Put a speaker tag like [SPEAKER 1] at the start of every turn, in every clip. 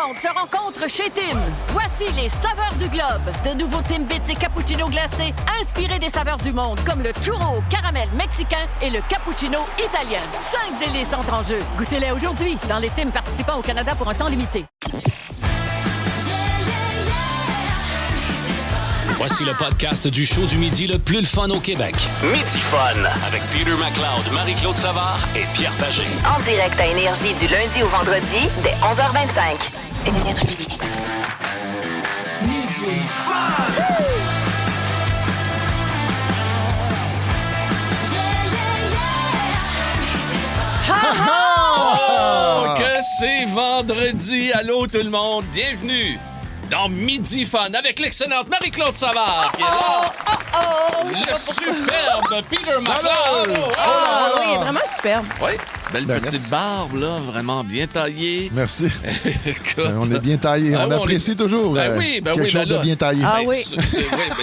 [SPEAKER 1] monde se rencontre chez Tim. Voici les saveurs du globe. De nouveaux Timbits et cappuccinos glacés inspirés des saveurs du monde, comme le churro au caramel mexicain et le cappuccino italien. 5 délices entrent en jeu. Goûtez-les aujourd'hui dans les Tim participants au Canada pour un temps limité.
[SPEAKER 2] Voici le podcast du show du midi le plus le fun au Québec. Midi Fun avec Peter McLeod, Marie-Claude Savard et Pierre Pagé.
[SPEAKER 3] En direct à Énergie du lundi au vendredi dès 11h25. Énergie. Midi Fun!
[SPEAKER 4] Oh, que c'est vendredi! Allô tout le monde, bienvenue dans Midi Fun avec l'excellente Marie-Claude Savard qui est là. Le superbe Peter McLeod.
[SPEAKER 5] Oui, vraiment superbe.
[SPEAKER 4] Oui, belle petite
[SPEAKER 6] merci.
[SPEAKER 4] barbe, là, vraiment bien taillée.
[SPEAKER 6] Merci.
[SPEAKER 4] Écoute,
[SPEAKER 6] On est bien taillé.
[SPEAKER 4] Ah
[SPEAKER 6] On
[SPEAKER 4] oui,
[SPEAKER 6] apprécie toujours quelque chose de bien taillé.
[SPEAKER 5] Ah oui.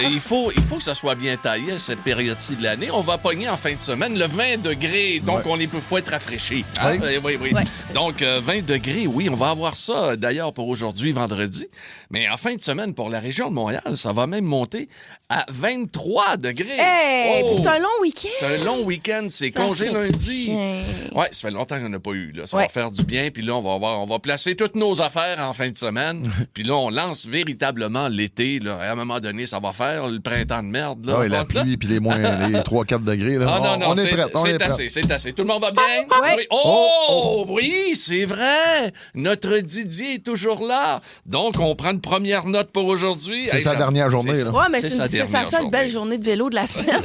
[SPEAKER 4] Il faut que ça soit bien taillé à cette période-ci de l'année. On va pogner en fin de semaine le 20 degrés, donc
[SPEAKER 6] Ouais.
[SPEAKER 4] faut être rafraîchi.
[SPEAKER 6] Oui.
[SPEAKER 4] Oui.
[SPEAKER 5] Ouais.
[SPEAKER 4] Donc, 20 degrés, oui, on va avoir ça d'ailleurs pour aujourd'hui, vendredi. Mais en fin de semaine, pour la région de Montréal, ça va même monter à 23 degrés.
[SPEAKER 5] Hey,
[SPEAKER 4] Oh!
[SPEAKER 5] puis c'est un long week-end.
[SPEAKER 4] C'est un long week-end, c'est
[SPEAKER 5] Ça
[SPEAKER 4] congé
[SPEAKER 5] fait du
[SPEAKER 4] lundi.
[SPEAKER 5] bien.
[SPEAKER 4] Ouais, ça fait longtemps qu'on n'a pas eu. Là. Ça
[SPEAKER 5] Ouais.
[SPEAKER 4] va faire du bien. Puis là, on va placer toutes nos affaires en fin de semaine. Puis là, on lance véritablement l'été. Là. À un moment donné, ça va faire le printemps de merde. Là.
[SPEAKER 6] Ah, et la pluie puis les 3-4 degrés. Là.
[SPEAKER 4] Ah non,
[SPEAKER 6] on est
[SPEAKER 4] c'est
[SPEAKER 6] prêt. On est prêt.
[SPEAKER 4] assez, c'est assez. Tout le monde va bien?
[SPEAKER 5] Ouais.
[SPEAKER 4] Oui. Oh, oui, c'est vrai. Notre Didier est toujours là. Donc, on prend une première note pour aujourd'hui.
[SPEAKER 6] C'est sa dernière journée.
[SPEAKER 4] c'est
[SPEAKER 6] Là.
[SPEAKER 5] Ouais, mais
[SPEAKER 4] C'est
[SPEAKER 5] c'est
[SPEAKER 4] sa
[SPEAKER 5] sa
[SPEAKER 4] dernière
[SPEAKER 5] seule
[SPEAKER 4] journée.
[SPEAKER 5] belle journée de vélo de la semaine.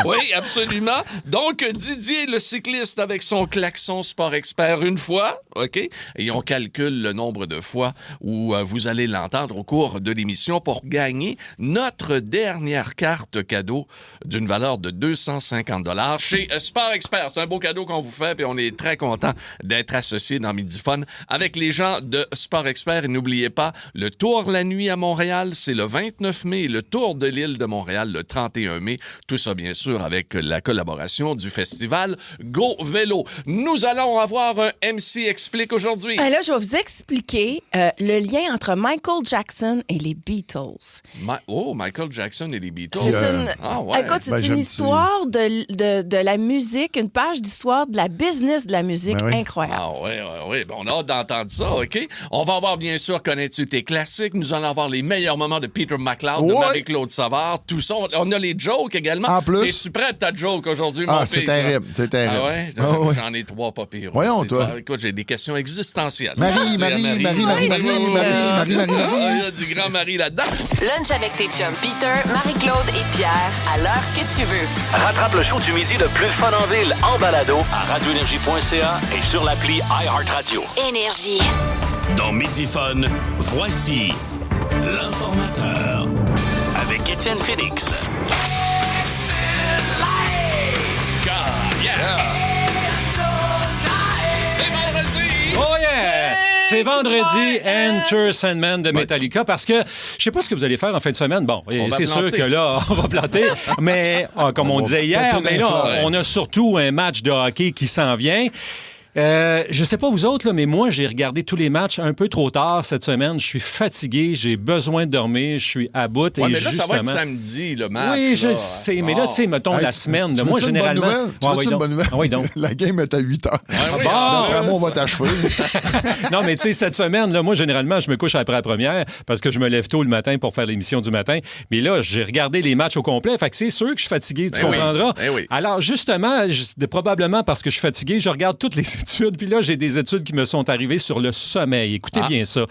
[SPEAKER 4] Oui, absolument. Donc, Didier, le cycliste avec son klaxon Sport Expert une fois, OK? Et on calcule le nombre de fois où vous allez l'entendre au cours de l'émission pour gagner notre dernière carte cadeau d'une valeur de 250 $ chez Sport Expert. C'est un beau cadeau qu'on vous fait et on est très content d'être associé dans Midi Fun avec les gens de Sport Expert. Et n'oubliez pas, le Tour la nuit à Montréal, c'est le 29 mai. Le Tour de l'île de Montréal, le 31 mai. Tout ça, bien sûr, avec la collaboration du festival Go Vélo. Nous allons avoir un MC Explique aujourd'hui.
[SPEAKER 5] Là, je vais vous expliquer le lien entre Michael Jackson et les Beatles.
[SPEAKER 4] Michael Jackson et les Beatles.
[SPEAKER 5] C'est une...
[SPEAKER 4] Ah ouais.
[SPEAKER 5] Écoute, c'est
[SPEAKER 6] j'aime
[SPEAKER 5] une histoire de la musique, une page d'histoire de la business de la musique
[SPEAKER 6] Ben oui.
[SPEAKER 5] incroyable.
[SPEAKER 4] Ah oui. Ben, on a hâte d'entendre ça, OK? On va avoir, bien sûr, Connais-tu tes classiques? Nous allons avoir les meilleurs moments de Peter McLeod, de
[SPEAKER 6] Ouais.
[SPEAKER 4] Marie-Claude Savard, tout ça. On a les jokes également.
[SPEAKER 6] En plus.
[SPEAKER 4] Es-tu prêt à ta joke aujourd'hui, mon
[SPEAKER 6] Ah, c'est
[SPEAKER 4] Peter?
[SPEAKER 6] terrible. C'est terrible.
[SPEAKER 4] Ah ouais?
[SPEAKER 6] Ah ouais.
[SPEAKER 4] J'en ai 3 pas pires.
[SPEAKER 6] Voyons,
[SPEAKER 4] aussi.
[SPEAKER 6] toi.
[SPEAKER 4] Écoute, j'ai des questions existentielles.
[SPEAKER 6] Marie.
[SPEAKER 4] Il y a du grand Marie là-dedans.
[SPEAKER 3] Lunch avec tes chums Peter, Marie-Claude et Pierre à l'heure que tu veux.
[SPEAKER 2] Rattrape le show du midi le plus fun en ville en balado à radioénergie.ca et sur l'appli iHeartRadio.
[SPEAKER 3] Énergie.
[SPEAKER 2] Dans Midi Fun, voici l'informateur avec Étienne Félix.
[SPEAKER 4] C'est vendredi!
[SPEAKER 7] Oh yeah! C'est vendredi, Enter Sandman de Metallica, parce que je sais pas ce que vous allez faire en fin de semaine. Bon, et
[SPEAKER 4] va
[SPEAKER 7] c'est sûr
[SPEAKER 4] planter.
[SPEAKER 7] que là, on va planter, mais comme on disait hier,
[SPEAKER 6] péter
[SPEAKER 7] mais
[SPEAKER 6] dans les
[SPEAKER 7] là,
[SPEAKER 6] fleurs.
[SPEAKER 7] on a surtout un match de hockey qui s'en vient. Je sais pas vous autres, là, mais moi, j'ai regardé tous les matchs un peu trop tard cette semaine. Je suis fatigué, j'ai besoin de dormir, je suis à bout.
[SPEAKER 4] Ouais,
[SPEAKER 7] et
[SPEAKER 4] mais là, ça va être
[SPEAKER 7] justement-
[SPEAKER 4] samedi, le match.
[SPEAKER 7] Oui, je
[SPEAKER 4] là.
[SPEAKER 7] sais, mais là, tu sais, mettons
[SPEAKER 6] Hey,
[SPEAKER 7] la semaine.
[SPEAKER 6] tu
[SPEAKER 7] Moi,
[SPEAKER 6] veux-tu
[SPEAKER 7] généralement.
[SPEAKER 6] Une bonne nouvelle? Tu
[SPEAKER 7] Ouais,
[SPEAKER 6] veux-tu
[SPEAKER 7] oui,
[SPEAKER 6] une
[SPEAKER 7] donc.
[SPEAKER 6] bonne nouvelle?
[SPEAKER 7] Ah oui, donc.
[SPEAKER 6] La game est à 8 heures.
[SPEAKER 4] Ouais, oui,
[SPEAKER 7] bon.
[SPEAKER 6] D'après moi, on va
[SPEAKER 4] ça.
[SPEAKER 6] t'achever.
[SPEAKER 7] Non, mais tu sais, cette semaine, là, moi, généralement, je me couche après la première parce que je me lève tôt le matin pour faire l'émission du matin. Mais là, j'ai regardé les matchs au complet. Fait que c'est sûr que je suis fatigué, tu
[SPEAKER 4] Ben oui.
[SPEAKER 7] comprendras.
[SPEAKER 4] Ben oui.
[SPEAKER 7] Alors, justement, probablement parce que je suis fatigué, je regarde toutes les études. Puis là, j'ai des études qui me sont arrivées sur le sommeil. Écoutez bien ça.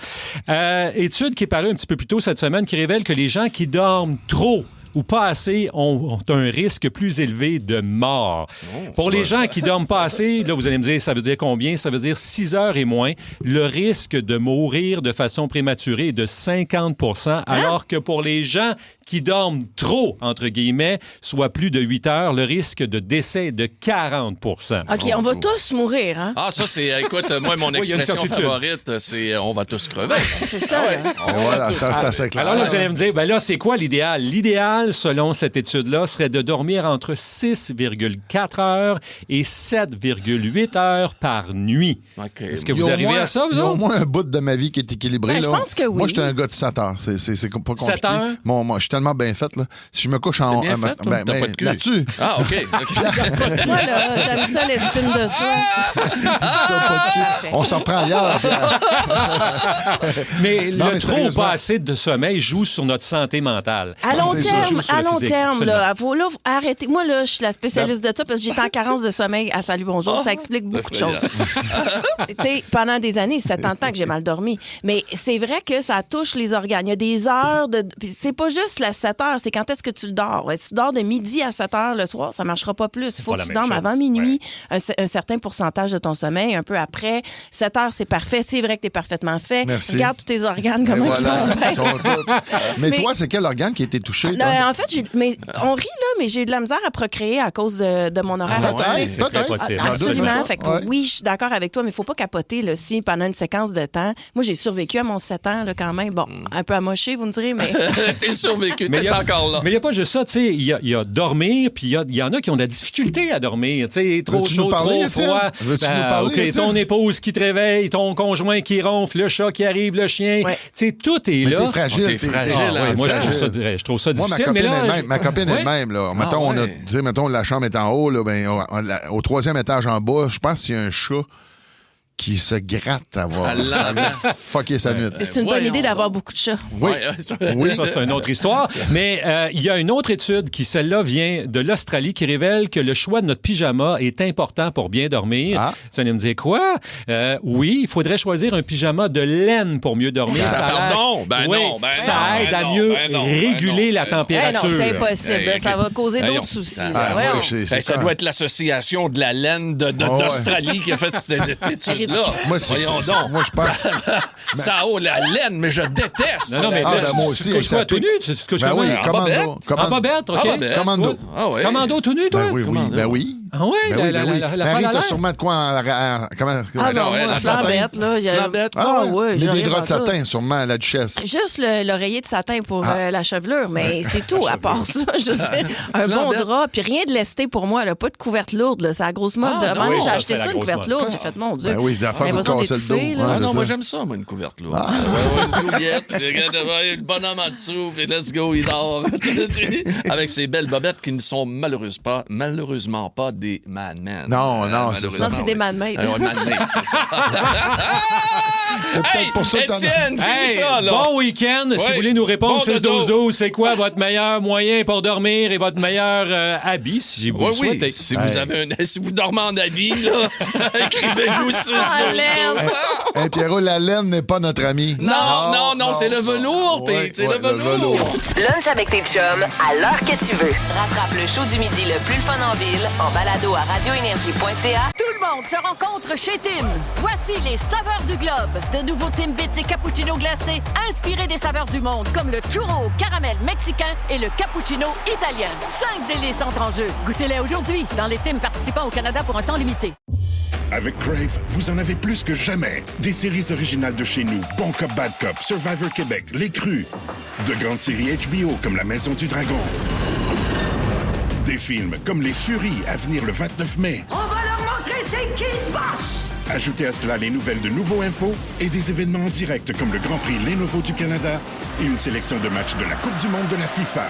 [SPEAKER 7] Étude qui est parue un petit peu plus tôt cette semaine qui révèle que les gens qui dorment trop ou pas assez ont un risque plus élevé de mort. Pour les gens qui dorment pas assez, là, vous allez me dire, ça veut dire combien? Ça veut dire 6 heures et moins. Le risque de mourir de façon prématurée est de 50 %, alors que pour les gens qui dorment trop, entre guillemets, soit plus de 8 heures, le risque de décès est de 40 %.
[SPEAKER 5] OK, on va tous mourir, hein?
[SPEAKER 4] Ah, ça, c'est... Écoute, moi, mon
[SPEAKER 7] Oui, il y a une
[SPEAKER 4] expression
[SPEAKER 7] certitude.
[SPEAKER 4] favorite, c'est on va tous crever.
[SPEAKER 5] C'est ça, là.
[SPEAKER 6] Et voilà, ça, c'est assez clair.
[SPEAKER 7] Alors là, vous allez me dire, ben là, c'est quoi l'idéal? L'idéal, idéal, selon cette étude-là, serait de dormir entre 6,4 heures et 7,8 heures par nuit.
[SPEAKER 4] OK.
[SPEAKER 7] Est-ce que vous arrivez à ça, vous
[SPEAKER 6] Il y a au
[SPEAKER 7] autres?
[SPEAKER 6] moins un bout de ma vie qui est équilibré.
[SPEAKER 5] Ben, je
[SPEAKER 6] là.
[SPEAKER 5] pense que oui.
[SPEAKER 6] Moi, j'étais un gars de 7 heures. C'est pas compliqué.
[SPEAKER 7] 7 heures?
[SPEAKER 6] Moi, je suis tellement bien fait. Là. Si je me couche en...
[SPEAKER 4] T'es bien fait, toi? T'as pas de cul?
[SPEAKER 6] Là-dessus.
[SPEAKER 4] Ah, OK.
[SPEAKER 5] Moi, là, j'aime ça, l'estime de soi.
[SPEAKER 6] On s'en prend ailleurs.
[SPEAKER 7] Mais
[SPEAKER 6] Non,
[SPEAKER 7] le
[SPEAKER 6] mais
[SPEAKER 7] trop
[SPEAKER 6] sérieusement.
[SPEAKER 7] pas assez de sommeil joue sur notre santé mentale.
[SPEAKER 5] À long
[SPEAKER 6] c'est ça,
[SPEAKER 5] terme,
[SPEAKER 7] joue sur
[SPEAKER 5] à
[SPEAKER 7] le
[SPEAKER 5] long
[SPEAKER 7] physique,
[SPEAKER 5] terme,
[SPEAKER 7] absolument.
[SPEAKER 5] là, faut là arrêter. Moi, là, je suis la spécialiste de ça parce que j'étais en carence de sommeil à Salut Bonjour. Ça explique beaucoup de choses. Tu sais, pendant des années, ça fait tant de temps que j'ai mal dormi. Mais c'est vrai que ça touche les organes. Il y a des heures de. Puis c'est pas juste la 7 heures, c'est quand est-ce que tu le dors. Si tu dors de midi à 7 heures le soir, ça marchera pas plus. Il faut
[SPEAKER 7] pas
[SPEAKER 5] que
[SPEAKER 7] la
[SPEAKER 5] tu
[SPEAKER 7] même
[SPEAKER 5] dormes
[SPEAKER 7] chose.
[SPEAKER 5] avant minuit, un certain pourcentage de ton sommeil, un peu après. 7 heures, c'est parfait. C'est vrai que tu es parfaitement fait.
[SPEAKER 6] Merci.
[SPEAKER 5] Regarde tous tes organes, comment ils
[SPEAKER 6] Voilà.
[SPEAKER 5] vont bien.
[SPEAKER 6] Ils sont tous- Mais
[SPEAKER 5] Mais-
[SPEAKER 6] toi, c'est quel organe qui a été touché?
[SPEAKER 5] Non,
[SPEAKER 6] toi?
[SPEAKER 5] en fait, on rit, là, mais j'ai eu de la misère à procréer à cause de mon horaire.
[SPEAKER 6] Peut-être,
[SPEAKER 5] actuel.
[SPEAKER 7] C'est très
[SPEAKER 6] peut-être.
[SPEAKER 7] possible.
[SPEAKER 5] Absolument. Fait que
[SPEAKER 6] Ouais.
[SPEAKER 5] oui, je suis d'accord avec toi, mais il faut pas capoter là, si pendant une séquence de temps. Moi, j'ai survécu à mon 7 ans là, quand même. Bon, un peu amoché, vous me direz, mais
[SPEAKER 4] T'es survécu,
[SPEAKER 7] Mais il
[SPEAKER 4] t'es
[SPEAKER 7] y a-
[SPEAKER 4] encore là.
[SPEAKER 7] Mais il n'y a pas juste ça, tu sais, il y a dormir, puis il y en a qui ont de la difficulté à dormir, tu sais, trop
[SPEAKER 6] Veux-tu nous
[SPEAKER 7] chaud,
[SPEAKER 6] parler,
[SPEAKER 7] trop
[SPEAKER 6] Étienne?
[SPEAKER 7] froid.
[SPEAKER 6] Veux-tu nous parler,
[SPEAKER 7] OK,
[SPEAKER 6] Étienne?
[SPEAKER 7] ton épouse qui te réveille, ton conjoint qui ronfle, le chat qui arrive, le chien,
[SPEAKER 5] Ouais.
[SPEAKER 7] tu sais, tout est
[SPEAKER 6] Mais
[SPEAKER 7] là.
[SPEAKER 6] t'es fragile.
[SPEAKER 4] T'es fragile,
[SPEAKER 7] Ah, ouais, moi, je trouve ça
[SPEAKER 6] Moi, ma
[SPEAKER 7] difficile, mais
[SPEAKER 6] copine,
[SPEAKER 7] là...
[SPEAKER 6] elle-même, ma copine
[SPEAKER 7] Ouais.
[SPEAKER 6] elle-même, là. Mettons,
[SPEAKER 4] ouais.
[SPEAKER 6] tu sais, mettons, la chambre est en haut, là, ben, au troisième étage en bas, je pense qu'il y a un chat qui se gratte à voir.
[SPEAKER 4] Ah, là,
[SPEAKER 6] Ça va fucker sa nuit.
[SPEAKER 5] c'est une bonne
[SPEAKER 4] voyons
[SPEAKER 5] idée d'avoir
[SPEAKER 4] donc.
[SPEAKER 5] beaucoup de chats.
[SPEAKER 6] Oui.
[SPEAKER 7] Oui, ça, c'est une autre histoire. Mais il y a une autre étude qui, celle-là, vient de l'Australie qui révèle que le choix de notre pyjama est important pour bien dormir.
[SPEAKER 6] Ah.
[SPEAKER 7] Ça allait me dire quoi? Oui, il faudrait choisir un pyjama de laine pour mieux dormir. Ça a l'air-
[SPEAKER 4] Pardon? Ben
[SPEAKER 7] Oui,
[SPEAKER 4] non, ben
[SPEAKER 7] ça
[SPEAKER 4] non,
[SPEAKER 7] aide
[SPEAKER 4] ben
[SPEAKER 7] à
[SPEAKER 4] non,
[SPEAKER 7] mieux
[SPEAKER 4] ben non, ben
[SPEAKER 7] réguler
[SPEAKER 4] non,
[SPEAKER 7] la
[SPEAKER 4] ben non.
[SPEAKER 7] température.
[SPEAKER 5] Non, c'est impossible.
[SPEAKER 4] Hey,
[SPEAKER 5] Ça va causer
[SPEAKER 4] voyons.
[SPEAKER 5] d'autres soucis.
[SPEAKER 4] Ah,
[SPEAKER 5] là.
[SPEAKER 6] Ah,
[SPEAKER 5] Voyons.
[SPEAKER 6] ouais, c'est
[SPEAKER 4] Ça
[SPEAKER 6] quand-
[SPEAKER 4] doit être l'association de la laine d'Australie qui a fait cette étude-là.
[SPEAKER 6] Moi, c'est
[SPEAKER 4] Voyons
[SPEAKER 6] c'est-
[SPEAKER 4] donc.
[SPEAKER 6] Moi, je pense.
[SPEAKER 4] Ça a la laine, mais je déteste.
[SPEAKER 7] Non, non, mais
[SPEAKER 6] Ah,
[SPEAKER 7] là,
[SPEAKER 6] ben,
[SPEAKER 7] tu-
[SPEAKER 6] moi
[SPEAKER 7] tu
[SPEAKER 6] aussi,
[SPEAKER 7] te couches
[SPEAKER 6] ça
[SPEAKER 7] quoi, tout
[SPEAKER 6] pique.
[SPEAKER 7] nu? Tu te couches
[SPEAKER 6] Ben
[SPEAKER 7] comment?
[SPEAKER 6] oui,
[SPEAKER 4] En bobette?
[SPEAKER 6] commando.
[SPEAKER 7] En bobette, OK.
[SPEAKER 4] Ah, bobette.
[SPEAKER 6] Commando.
[SPEAKER 4] Ah ouais.
[SPEAKER 7] Commando tout nu, toi?
[SPEAKER 6] Ben oui, oui.
[SPEAKER 4] Commando.
[SPEAKER 6] Ben oui.
[SPEAKER 7] Ah ouais,
[SPEAKER 6] Ben oui,
[SPEAKER 7] la
[SPEAKER 6] ben oui.
[SPEAKER 7] femme
[SPEAKER 6] Marie,
[SPEAKER 7] à
[SPEAKER 6] t'as
[SPEAKER 7] l'air?
[SPEAKER 6] sûrement de quoi comment...
[SPEAKER 5] Ah non,
[SPEAKER 4] non, elle,
[SPEAKER 5] moi,
[SPEAKER 4] la
[SPEAKER 5] flambette, là. il y a-
[SPEAKER 4] Flambette.
[SPEAKER 5] Ah ouais,
[SPEAKER 6] les
[SPEAKER 5] j'arrive
[SPEAKER 6] draps de
[SPEAKER 5] en tout.
[SPEAKER 6] satin, sûrement, la duchesse.
[SPEAKER 5] Juste l'oreiller de satin pour
[SPEAKER 6] Ah.
[SPEAKER 5] la chevelure, mais c'est tout. À part ça, je veux dire, un bon
[SPEAKER 4] Flambette.
[SPEAKER 5] drap, puis rien de lesté pour moi, là, pas de couverte lourde. là. C'est la grosse mode.
[SPEAKER 4] Ah,
[SPEAKER 5] À un moment
[SPEAKER 7] oui,
[SPEAKER 5] donné, j'ai
[SPEAKER 7] ça,
[SPEAKER 5] acheté
[SPEAKER 7] c'est la
[SPEAKER 5] ça, une
[SPEAKER 7] grosse
[SPEAKER 5] couverte
[SPEAKER 7] mode.
[SPEAKER 5] lourde. J'ai fait, mon Dieu.
[SPEAKER 6] Ben oui, la femme
[SPEAKER 5] J'ai
[SPEAKER 6] nous
[SPEAKER 5] l'impression
[SPEAKER 6] cassait le dos.
[SPEAKER 5] d'étouffer, là.
[SPEAKER 6] Ouais,
[SPEAKER 4] Ah non,
[SPEAKER 6] c'est
[SPEAKER 4] moi
[SPEAKER 6] ça.
[SPEAKER 4] j'aime ça, moi, une couverte lourde. Une couillette, regarde, le bonhomme en dessous, puis let's go, il dort. Avec ses belles bobettes qui ne sont malheureusement pas des Madmen.
[SPEAKER 6] Non, non, c'est ça.
[SPEAKER 5] Non, c'est des man-made.
[SPEAKER 4] Ouais, man-made, c'est ça.
[SPEAKER 6] C'est peut-être
[SPEAKER 4] Hey,
[SPEAKER 6] pour ça que t'en as...
[SPEAKER 4] Étienne, finis
[SPEAKER 7] Hey,
[SPEAKER 4] ça, là.
[SPEAKER 7] bon week-end. Si
[SPEAKER 4] Oui.
[SPEAKER 7] vous voulez nous répondre,
[SPEAKER 4] Bon
[SPEAKER 7] 6-12-12, c'est quoi votre meilleur moyen pour dormir et votre meilleur habit, si vous
[SPEAKER 4] Oui,
[SPEAKER 7] le
[SPEAKER 4] oui.
[SPEAKER 7] souhaitez?
[SPEAKER 4] Si vous avez si vous dormez en habit, là, écrivez-nous 6
[SPEAKER 5] Ah, laine.
[SPEAKER 6] Hey, Pierrot, la laine n'est pas notre ami.
[SPEAKER 4] Non, c'est le velours,
[SPEAKER 6] Ouais,
[SPEAKER 4] Pete, c'est
[SPEAKER 6] ouais,
[SPEAKER 4] le velours.
[SPEAKER 3] Lunch avec tes chums à l'heure que tu veux. Rattrape le show du midi le plus le fun en ville en balado à radioénergie.ca.
[SPEAKER 1] Tout le monde se rencontre chez Tim. Voici les saveurs du globe. De nouveaux Timbits et cappuccinos glacés inspirés des saveurs du monde, comme le churro au caramel mexicain et le cappuccino italien. 5 délices entrent en jeu. Goûtez-les aujourd'hui dans les Tims participants au Canada pour un temps limité.
[SPEAKER 8] Avec Crave, vous en avez plus que jamais. Des séries originales de chez nous, Bon Cop, Bad Cop, Survivor Québec, Les Crus. De grandes séries HBO comme La Maison du Dragon. Des films comme Les Furies à venir le 29 mai.
[SPEAKER 9] On va leur montrer c'est qui le boss!
[SPEAKER 8] Ajoutez à cela les nouvelles de Nouveau Info et des événements en direct comme le Grand Prix Lenovo du Canada et une sélection de matchs de la Coupe du Monde de la FIFA.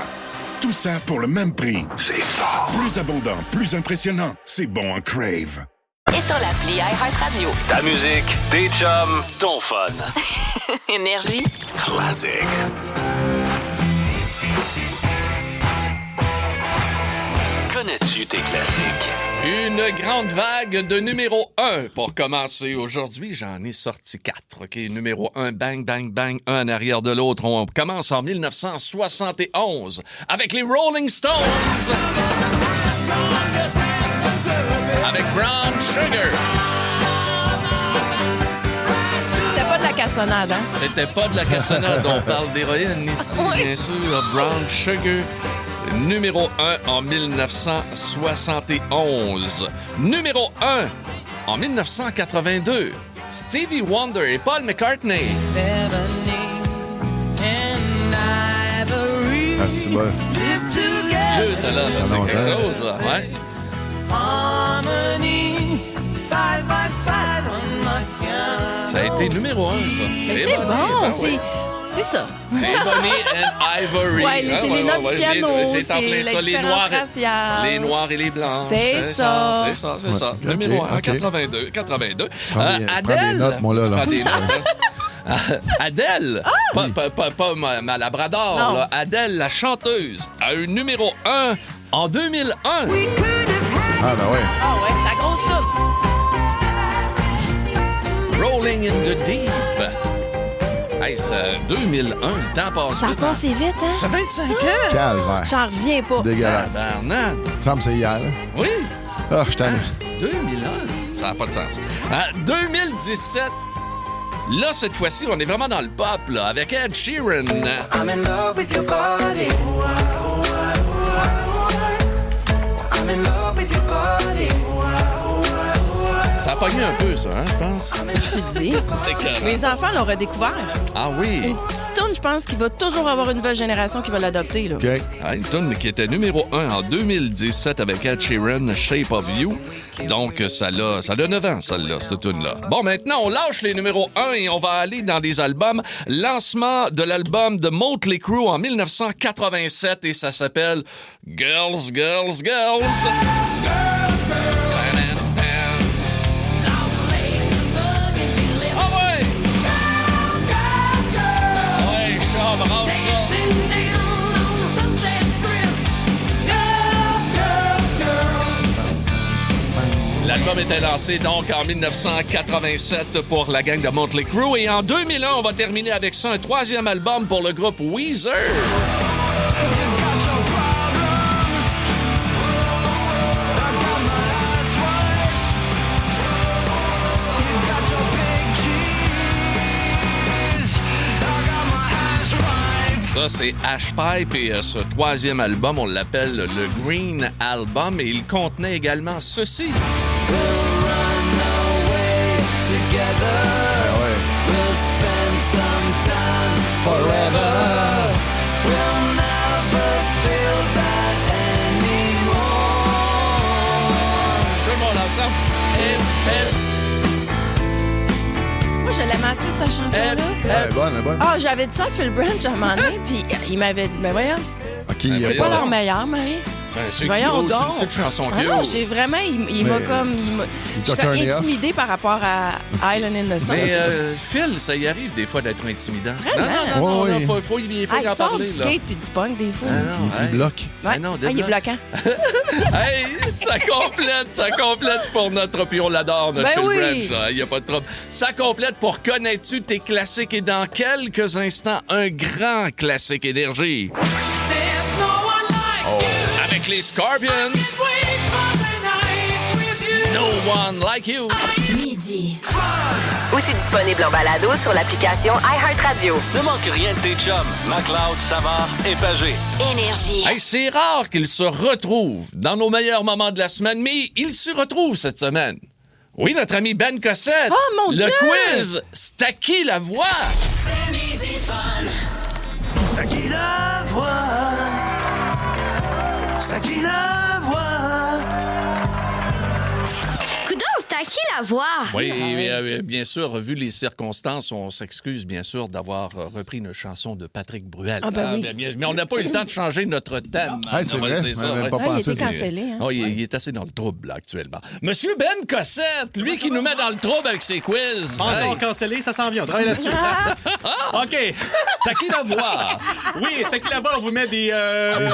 [SPEAKER 8] Tout ça pour le même prix. C'est fort. Plus abondant, plus impressionnant. C'est bon en Crave.
[SPEAKER 3] Et sur l'appli iHeartRadio.
[SPEAKER 2] Ta musique, tes chums, ton fun.
[SPEAKER 3] Énergie.
[SPEAKER 2] Classic. Connais-tu tes classiques?
[SPEAKER 4] Une grande vague de numéro 1 pour commencer aujourd'hui. J'en ai sorti 4. OK, numéro 1, bang, bang, bang, un en arrière de l'autre. On commence en 1971 avec les Rolling Stones. Avec Brown Sugar.
[SPEAKER 5] C'était pas de la cassonade, hein?
[SPEAKER 4] C'était pas de la cassonade. On parle d'héroïne ici, bien sûr. Brown Sugar. Numéro 1 en 1971. Numéro 1 en 1982. Stevie Wonder et Paul McCartney.
[SPEAKER 6] Ah, c'est bon.
[SPEAKER 4] vieux, ça, là. C'est quelque chose, là. Ouais. Ça a été numéro 1, ça.
[SPEAKER 5] Mais c'est bon, c'est ça.
[SPEAKER 4] C'est Ebony and Ivory.
[SPEAKER 5] Oui, c'est les notes du piano,
[SPEAKER 4] c'est en plein ça. Les noirs et les blancs.
[SPEAKER 5] C'est ça.
[SPEAKER 4] C'est ça. Numéro 1, 82.
[SPEAKER 6] Prends
[SPEAKER 4] Adèle.
[SPEAKER 6] des notes, moi, là.
[SPEAKER 4] Prends des notes, Adèle, pas ma Labrador, là. Adèle, la chanteuse, a eu numéro 1 en 2001.
[SPEAKER 6] Ah, ben ouais.
[SPEAKER 5] Ah ouais, la grosse toune.
[SPEAKER 4] Rolling in the Deep. Hey, c'est 2001, le temps passe
[SPEAKER 5] Ça a
[SPEAKER 4] vite.
[SPEAKER 5] passé vite, hein?
[SPEAKER 4] Ça fait 25 ans.
[SPEAKER 6] Calvaire.
[SPEAKER 5] J'en reviens pas.
[SPEAKER 6] Dégueulasse.
[SPEAKER 4] Tabarnak.
[SPEAKER 6] Ça me semble que c'est hier. Hein?
[SPEAKER 4] Oui.
[SPEAKER 6] Ah, je t'aime.
[SPEAKER 4] 2001, ça n'a pas de sens. 2017, là, cette fois-ci, on est vraiment dans le pop, là, avec Ed Sheeran.
[SPEAKER 10] I'm in love with your body. I'm in love with your body.
[SPEAKER 4] Ça a pogné un peu, ça, hein, je pense.
[SPEAKER 5] Tu dis. Mes enfants l'ont redécouvert.
[SPEAKER 4] Ah oui.
[SPEAKER 5] Une petite toune, je pense qu'il va toujours avoir une nouvelle génération qui va l'adopter. Là.
[SPEAKER 6] OK.
[SPEAKER 4] Ah, une tune qui était numéro 1 en 2017 avec Ed Sheeran, Shape of You. Donc, ça a 9 ans, celle-là, cette tune-là. Bon, maintenant, on lâche les numéros 1 et on va aller dans des albums. Lancement de l'album de Motley Crue en 1987 et ça s'appelle Girls, Girls, Girls. L'album était lancé donc en 1987 pour la gang de Motley Crue et en 2001, on va terminer avec ça, un troisième album pour le groupe Weezer. Ça, c'est Ashpipe et ce troisième album, on l'appelle le Green Album et il contenait également ceci. Tout le monde ensemble.
[SPEAKER 5] Moi, je l'aimais assez, cette chanson-là.
[SPEAKER 6] Elle est bonne, elle est bonne.
[SPEAKER 5] Ah, j'avais dit ça à Phil Branch à un moment donné, puis il m'avait dit, mais voyons,
[SPEAKER 6] OK,
[SPEAKER 5] c'est pas leur meilleur, Marie.
[SPEAKER 4] C'est
[SPEAKER 5] Voyons
[SPEAKER 4] cute,
[SPEAKER 5] donc.
[SPEAKER 4] c'est une petite chanson
[SPEAKER 5] Ah
[SPEAKER 4] cute.
[SPEAKER 5] non, j'ai vraiment, il m'a comme, je suis comme intimidée par rapport à Island in the Sun.
[SPEAKER 4] Mais Phil, ça y arrive des fois d'être intimidant.
[SPEAKER 5] Vraiment?
[SPEAKER 4] Non, faut y
[SPEAKER 5] Il
[SPEAKER 4] en
[SPEAKER 5] sort
[SPEAKER 4] parler.
[SPEAKER 5] du skate puis du punk des fois.
[SPEAKER 6] Il bloque.
[SPEAKER 5] Ouais.
[SPEAKER 4] non,
[SPEAKER 5] Il est bloquant.
[SPEAKER 4] Hey, ça complète pour notre... Puis on l'adore, notre Phil Branch. Il n'y a pas de trouble. Ça complète pour connais-tu tes classiques et dans quelques instants, un grand classique énergie. Avec les Scorpions. No One Like You.
[SPEAKER 3] Midi. Aussi disponible en balado sur l'application iHeartRadio.
[SPEAKER 2] Ne manque rien de tes chums, McLeod, Savard et Pagé.
[SPEAKER 3] Énergie.
[SPEAKER 4] Hey, c'est rare qu'ils se retrouvent dans nos meilleurs moments de la semaine, mais ils se retrouvent cette semaine. Oui, notre ami Ben Cossette.
[SPEAKER 5] Oh, mon Dieu!
[SPEAKER 4] Le quiz, c'est à qui la voix?
[SPEAKER 10] C'est Midi Fun. C'est à qui la voix? C'est à qui la voix?
[SPEAKER 11] Coudonc, c'est à qui la voix?
[SPEAKER 4] Oui, bien sûr, vu les circonstances, on s'excuse bien sûr d'avoir repris une chanson de Patrick Bruel.
[SPEAKER 5] Ah ben oui.
[SPEAKER 4] Mais on n'a pas eu le temps de changer notre thème.
[SPEAKER 6] Ah, c'est vrai,
[SPEAKER 4] ça,
[SPEAKER 6] on n'avait
[SPEAKER 4] ouais.
[SPEAKER 6] pas
[SPEAKER 5] Ah, il
[SPEAKER 6] pensé.
[SPEAKER 5] était cancellé. Hein?
[SPEAKER 4] Oh, il est assez dans le trouble là, actuellement. Monsieur Ben Cossette, lui qui nous met dans le trouble avec ses quiz.
[SPEAKER 12] Pas encore
[SPEAKER 4] Hey.
[SPEAKER 12] cancellé, ça s'en vient. On travaille là-dessus. OK.
[SPEAKER 4] C'est à qui la voix?
[SPEAKER 12] Oui, c'est à qui la voix? On vous met des...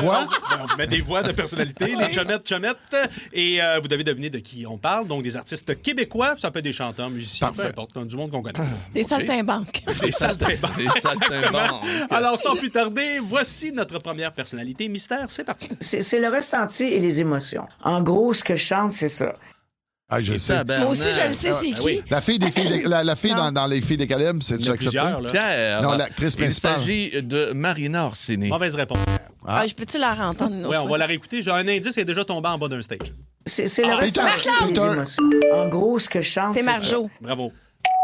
[SPEAKER 6] voix?
[SPEAKER 12] On vous met des voix de personnalité, les chomettes. Et vous devez deviner de qui on parle. Donc, des artistes québécois, ça peut être des chanteurs, musiciens, peu importe, du monde qu'on connaît.
[SPEAKER 5] Des saltimbanques.
[SPEAKER 12] Des saltimbanques.
[SPEAKER 4] Des saltimbanques.
[SPEAKER 12] Alors, sans plus tarder, voici notre première personnalité mystère. C'est parti.
[SPEAKER 13] C'est le ressenti et les émotions. En gros, ce que je chante, c'est ça.
[SPEAKER 6] Ah, je le sais.
[SPEAKER 5] Moi aussi, je le sais, c'est qui.
[SPEAKER 12] oui.
[SPEAKER 6] La fille, la fille dans Les Filles des Caleb, c'est
[SPEAKER 12] Il y en a plusieurs, là.
[SPEAKER 4] Pierre.
[SPEAKER 6] Non, l'actrice principale.
[SPEAKER 4] Il s'agit de Marina Orsini.
[SPEAKER 12] Mauvaise réponse.
[SPEAKER 5] Ah, je peux-tu la réentendre une autre
[SPEAKER 12] Oui, on
[SPEAKER 5] fois?
[SPEAKER 12] va la réécouter. J'ai un indice, elle est déjà tombée en bas d'un stage.
[SPEAKER 13] C'est le ressenti et les
[SPEAKER 6] Peter.
[SPEAKER 13] émotions. En gros, ce que je chante,
[SPEAKER 5] C'est
[SPEAKER 13] c'est
[SPEAKER 5] Marjo.
[SPEAKER 12] Bravo.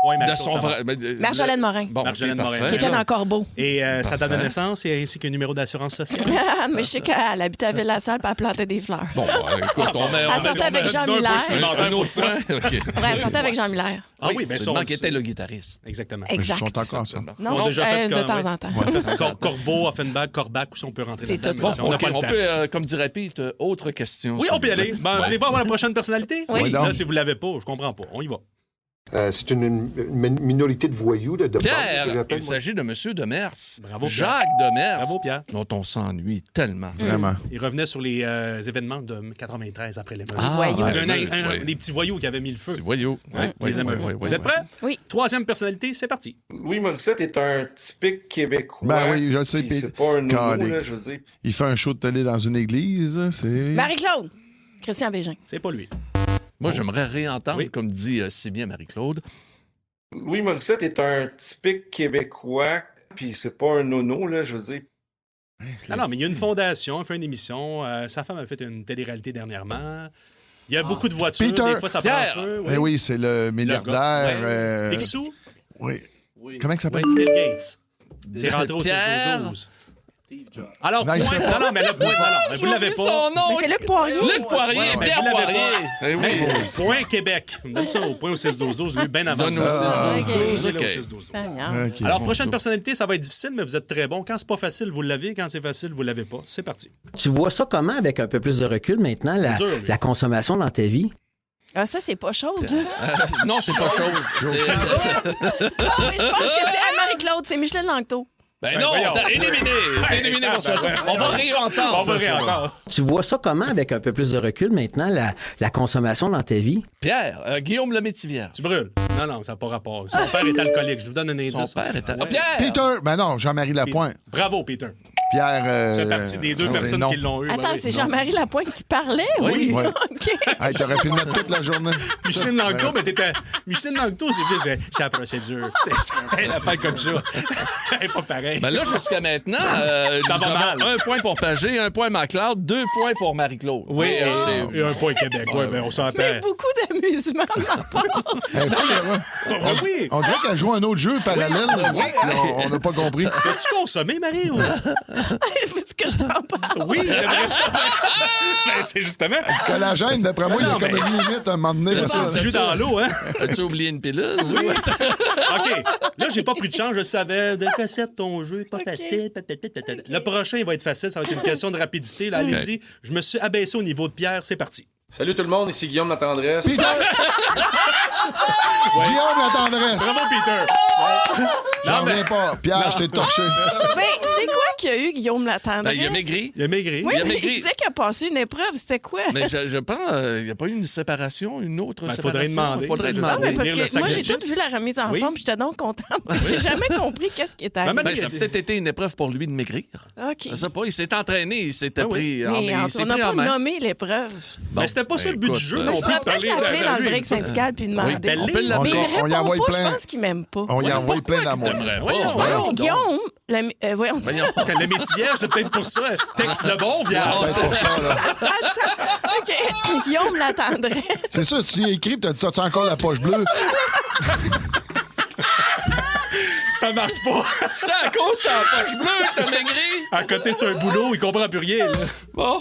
[SPEAKER 12] Point
[SPEAKER 4] de son vrai...
[SPEAKER 5] Marjolaine Morin.
[SPEAKER 4] Bon,
[SPEAKER 12] Marjolaine
[SPEAKER 4] OK,
[SPEAKER 12] Morin.
[SPEAKER 4] parfait.
[SPEAKER 5] Qui était dans Corbeau.
[SPEAKER 12] Et sa date de naissance ainsi qu'un numéro d'assurance sociale.
[SPEAKER 5] Mais je sais qu'elle habitait à Ville-la-Salle et elle plantait des fleurs.
[SPEAKER 4] Bon, écoute, on met...
[SPEAKER 5] Elle sortait avec Jean Miller.
[SPEAKER 4] Un autre point. OK.
[SPEAKER 5] Ouais, elle sortait avec Jean Miller.
[SPEAKER 12] Ah oui, bien sûr.
[SPEAKER 4] Seulement qui était le guitariste.
[SPEAKER 12] Exactement.
[SPEAKER 5] Exact.
[SPEAKER 6] Ils sont encore ça.
[SPEAKER 5] Non,
[SPEAKER 12] On a déjà fait
[SPEAKER 5] de temps en temps.
[SPEAKER 12] Corbeau, Offenbach, Corbac, où si on peut rentrer
[SPEAKER 5] C'est
[SPEAKER 12] là-dedans.
[SPEAKER 5] tout ça.
[SPEAKER 12] mais on n'a
[SPEAKER 4] OK,
[SPEAKER 12] pas le
[SPEAKER 4] on
[SPEAKER 12] temps.
[SPEAKER 4] peut, comme dirait Pete, autre question.
[SPEAKER 12] Oui, on peut y aller. Ben, je vais voir la prochaine personnalité.
[SPEAKER 5] Oui.
[SPEAKER 12] Là, si vous ne l'avez pas, je comprends pas. On y va.
[SPEAKER 14] C'est une minorité de voyous de
[SPEAKER 4] Pierre,
[SPEAKER 14] base,
[SPEAKER 4] il s'agit de M. Demers.
[SPEAKER 12] Bravo, Pierre.
[SPEAKER 4] Jacques Demers.
[SPEAKER 12] Bravo, Pierre.
[SPEAKER 4] Dont on s'ennuie tellement.
[SPEAKER 6] Vraiment.
[SPEAKER 12] Il revenait sur les événements de 93 après l'émeute.
[SPEAKER 5] voyous.
[SPEAKER 12] Des petits voyous qui avaient mis le feu.
[SPEAKER 4] C'est voyou.
[SPEAKER 12] Les émeutes. Vous êtes prêts?
[SPEAKER 5] Oui.
[SPEAKER 12] Troisième personnalité, c'est parti.
[SPEAKER 15] Louis Morissette est un typique Québécois.
[SPEAKER 6] Ben oui, je le sais,
[SPEAKER 15] Puis
[SPEAKER 6] Pete.
[SPEAKER 15] c'est pas un nouveau,
[SPEAKER 6] Calique.
[SPEAKER 15] là, je veux dire.
[SPEAKER 6] Il fait un show de télé dans une église, c'est...
[SPEAKER 5] Marie-Claude. Christian Bégin.
[SPEAKER 12] C'est pas lui.
[SPEAKER 4] Moi, j'aimerais réentendre,
[SPEAKER 12] Oui.
[SPEAKER 4] comme dit si bien Marie-Claude.
[SPEAKER 15] Louis Morissette est un typique Québécois, puis c'est pas un nono, là, je veux dire.
[SPEAKER 12] Ah non, mais il y a une fondation, il fait une émission. Sa femme a fait une télé-réalité dernièrement. Il y a beaucoup de voitures,
[SPEAKER 6] Peter.
[SPEAKER 12] des fois ça prend
[SPEAKER 4] Pierre.
[SPEAKER 12] feu.
[SPEAKER 6] Ben oui, c'est le milliardaire.
[SPEAKER 12] Ouais. Picsou?
[SPEAKER 6] Oui. Comment il s'appelle?
[SPEAKER 12] Oui, Bill Gates. C'est rentré au
[SPEAKER 4] Pierre.
[SPEAKER 12] 6-12-12. Alors,
[SPEAKER 6] Non,
[SPEAKER 12] point.
[SPEAKER 6] il sait pas.
[SPEAKER 12] Non, mais le point, non, vous l'avez pas.
[SPEAKER 4] Son nom.
[SPEAKER 5] Mais c'est Luc Poirier.
[SPEAKER 4] Luc Poirier,
[SPEAKER 12] Ouais,
[SPEAKER 4] Pierre
[SPEAKER 12] vous l'avez
[SPEAKER 4] Poirier.
[SPEAKER 12] pas.
[SPEAKER 4] Eh oui.
[SPEAKER 12] Hey, point Québec. On donne ça au point au 6-12-12, lui, bien avant.
[SPEAKER 4] Donne au 6-12-12,
[SPEAKER 12] Donnez-le au
[SPEAKER 4] OK.
[SPEAKER 12] 6-12-12.
[SPEAKER 5] Seigneur.
[SPEAKER 6] OK.
[SPEAKER 12] Alors,
[SPEAKER 4] Bon,
[SPEAKER 12] prochaine
[SPEAKER 4] tout.
[SPEAKER 12] personnalité, ça va être difficile, mais vous êtes très bon. Quand c'est pas facile, vous l'avez. Quand c'est facile, vous l'avez pas. C'est parti.
[SPEAKER 16] Tu vois ça comment, avec un peu plus de recul maintenant,
[SPEAKER 12] C'est dur, lui.
[SPEAKER 16] la consommation dans ta vie?
[SPEAKER 5] Ah, ça, c'est pas chose.
[SPEAKER 4] Non, c'est pas chose. C'est...
[SPEAKER 5] Mais je pense que c'est à Marie-Claude, c'est Micheline Langto.
[SPEAKER 4] Ben
[SPEAKER 12] Ben
[SPEAKER 4] non,
[SPEAKER 12] voyons.
[SPEAKER 4] t'as éliminé. T'es éliminé pour ça. On va réentendre.
[SPEAKER 12] On va
[SPEAKER 4] ça,
[SPEAKER 12] encore.
[SPEAKER 16] Tu vois ça comment, avec un peu plus de recul maintenant, la consommation dans ta vie?
[SPEAKER 4] Pierre, Guillaume Lemétivière.
[SPEAKER 12] Tu brûles. Non, ça n'a pas rapport. Son père est alcoolique. Je vous donne un indice.
[SPEAKER 4] Son père est...
[SPEAKER 12] Ouais.
[SPEAKER 4] Ah, Pierre!
[SPEAKER 6] Peter! Ben non, Jean-Marie Lapointe.
[SPEAKER 12] Bravo, Peter.
[SPEAKER 6] Pierre...
[SPEAKER 12] Tu fais partie des deux
[SPEAKER 6] c'est
[SPEAKER 12] personnes
[SPEAKER 6] non.
[SPEAKER 12] qui l'ont eu.
[SPEAKER 5] Attends,
[SPEAKER 12] Ben oui.
[SPEAKER 5] c'est Jean-Marie Lapointe qui parlait?
[SPEAKER 6] Oui. Ouais.
[SPEAKER 5] OK.
[SPEAKER 6] Hey, t'aurais pu le mettre toute la journée.
[SPEAKER 12] Micheline Langto, mais t'étais. Micheline Langto, c'est plus. C'est la procédure. Elle appelle comme ça. Elle est pas pareil.
[SPEAKER 4] Ben là, jusqu'à maintenant,
[SPEAKER 12] Ça
[SPEAKER 4] nous
[SPEAKER 12] va
[SPEAKER 4] avons
[SPEAKER 12] mal.
[SPEAKER 4] un point pour Pagé, un point McLeod, 2 points pour Marie-Claude.
[SPEAKER 12] Oui,
[SPEAKER 4] c'est...
[SPEAKER 12] et un point Québec. Oui, ben on s'entend.
[SPEAKER 5] Mais beaucoup d'amusement de ma part.
[SPEAKER 6] Hey,
[SPEAKER 12] Oui.
[SPEAKER 6] on dirait qu'elle joue un autre jeu parallèle. Puis on n'a pas compris.
[SPEAKER 12] As-tu consommé, Marie? Ou...
[SPEAKER 5] Veux-tu que je t'en parle?
[SPEAKER 12] Oui, j'aimerais ça. Ben, c'est justement.
[SPEAKER 6] Le collagène, d'après moi, il y a
[SPEAKER 12] Non,
[SPEAKER 6] comme
[SPEAKER 12] mais-
[SPEAKER 6] une limite à un moment donné.
[SPEAKER 12] C'est dilué dans l'eau, hein?
[SPEAKER 4] As-tu oublié une pilule?
[SPEAKER 12] Oui. OK. Là, j'ai pas pris de chance. Je savais. De cassette, ton jeu, pas facile. Le prochain, il va être facile. Ça va être une question de rapidité. Là, allez-y. Je me suis abaissé au niveau de Pierre. C'est parti.
[SPEAKER 15] Salut tout le monde, ici Guillaume Latendresse.
[SPEAKER 6] Peter! Guillaume la tendresse.
[SPEAKER 12] Bravo, Peter.
[SPEAKER 6] J'en
[SPEAKER 12] Non, mais-
[SPEAKER 6] reviens pas. Pierre, je t'ai torché.
[SPEAKER 5] Mais c'est quoi qu'il y a eu, Guillaume Latendresse?
[SPEAKER 4] Ben, il a maigri.
[SPEAKER 12] Il a maigri.
[SPEAKER 5] Oui,
[SPEAKER 4] il a
[SPEAKER 5] mais
[SPEAKER 4] maigri.
[SPEAKER 5] il disait qu'il a passé une épreuve. C'était quoi?
[SPEAKER 4] Mais je pense qu'il n'y a pas eu une séparation, une autre
[SPEAKER 12] Ben,
[SPEAKER 4] séparation.
[SPEAKER 12] faudrait demander.
[SPEAKER 4] Faudrait
[SPEAKER 12] Je sais
[SPEAKER 5] Non,
[SPEAKER 4] demander.
[SPEAKER 5] mais parce
[SPEAKER 12] lire le
[SPEAKER 5] que
[SPEAKER 12] sac
[SPEAKER 5] moi,
[SPEAKER 12] de
[SPEAKER 5] j'ai
[SPEAKER 12] chips.
[SPEAKER 5] tout vu la remise en
[SPEAKER 12] Oui.
[SPEAKER 5] forme, puis j'étais donc contente. J'ai jamais compris qu'est-ce qui est arrivé.
[SPEAKER 12] Maman,
[SPEAKER 4] Ben, ça a peut-être été une épreuve pour lui de maigrir.
[SPEAKER 5] OK.
[SPEAKER 4] Je sais pas, il s'est entraîné, il s'était
[SPEAKER 12] Ah oui.
[SPEAKER 4] pris en
[SPEAKER 5] Mais
[SPEAKER 4] main.
[SPEAKER 5] en
[SPEAKER 4] Il
[SPEAKER 5] tout
[SPEAKER 4] s'est
[SPEAKER 5] cas, on n'a
[SPEAKER 4] pris en
[SPEAKER 5] pas
[SPEAKER 4] main.
[SPEAKER 5] nommé l'épreuve.
[SPEAKER 4] Bon,
[SPEAKER 12] Mais c'était pas ça le but
[SPEAKER 4] écoute,
[SPEAKER 12] du jeu.
[SPEAKER 4] je
[SPEAKER 12] non
[SPEAKER 5] Je
[SPEAKER 12] plus,
[SPEAKER 5] pourrais
[SPEAKER 12] de
[SPEAKER 5] peut-être
[SPEAKER 12] parler
[SPEAKER 5] l'appeler dans le
[SPEAKER 12] lui.
[SPEAKER 5] break syndical puis demander.
[SPEAKER 12] ben,
[SPEAKER 4] on peut
[SPEAKER 5] Mais
[SPEAKER 4] l'appeler.
[SPEAKER 5] il
[SPEAKER 6] On y
[SPEAKER 5] répond
[SPEAKER 6] envoie
[SPEAKER 5] pas,
[SPEAKER 6] plein.
[SPEAKER 5] je pense qu'il m'aime pas.
[SPEAKER 6] On y a envoyé plein d'amour.
[SPEAKER 4] T'aimerais pas.
[SPEAKER 12] Voyons,
[SPEAKER 4] voyons
[SPEAKER 5] Non,
[SPEAKER 4] donc.
[SPEAKER 5] Guillaume, voyons.
[SPEAKER 4] Voyons.
[SPEAKER 12] Le métivière, c'est peut-être pour ça. Texte le bon, viens.
[SPEAKER 6] Peut-être pour ça, là.
[SPEAKER 5] OK. Guillaume l'attendrait.
[SPEAKER 6] C'est ça, tu y écris, t'as-tu encore la poche bleue?
[SPEAKER 12] Ça marche pas.
[SPEAKER 4] C'est à cause de ta poche bleue, t'as maigri.
[SPEAKER 12] À côté sur un boulot, il comprend plus rien. Là.
[SPEAKER 4] Bon.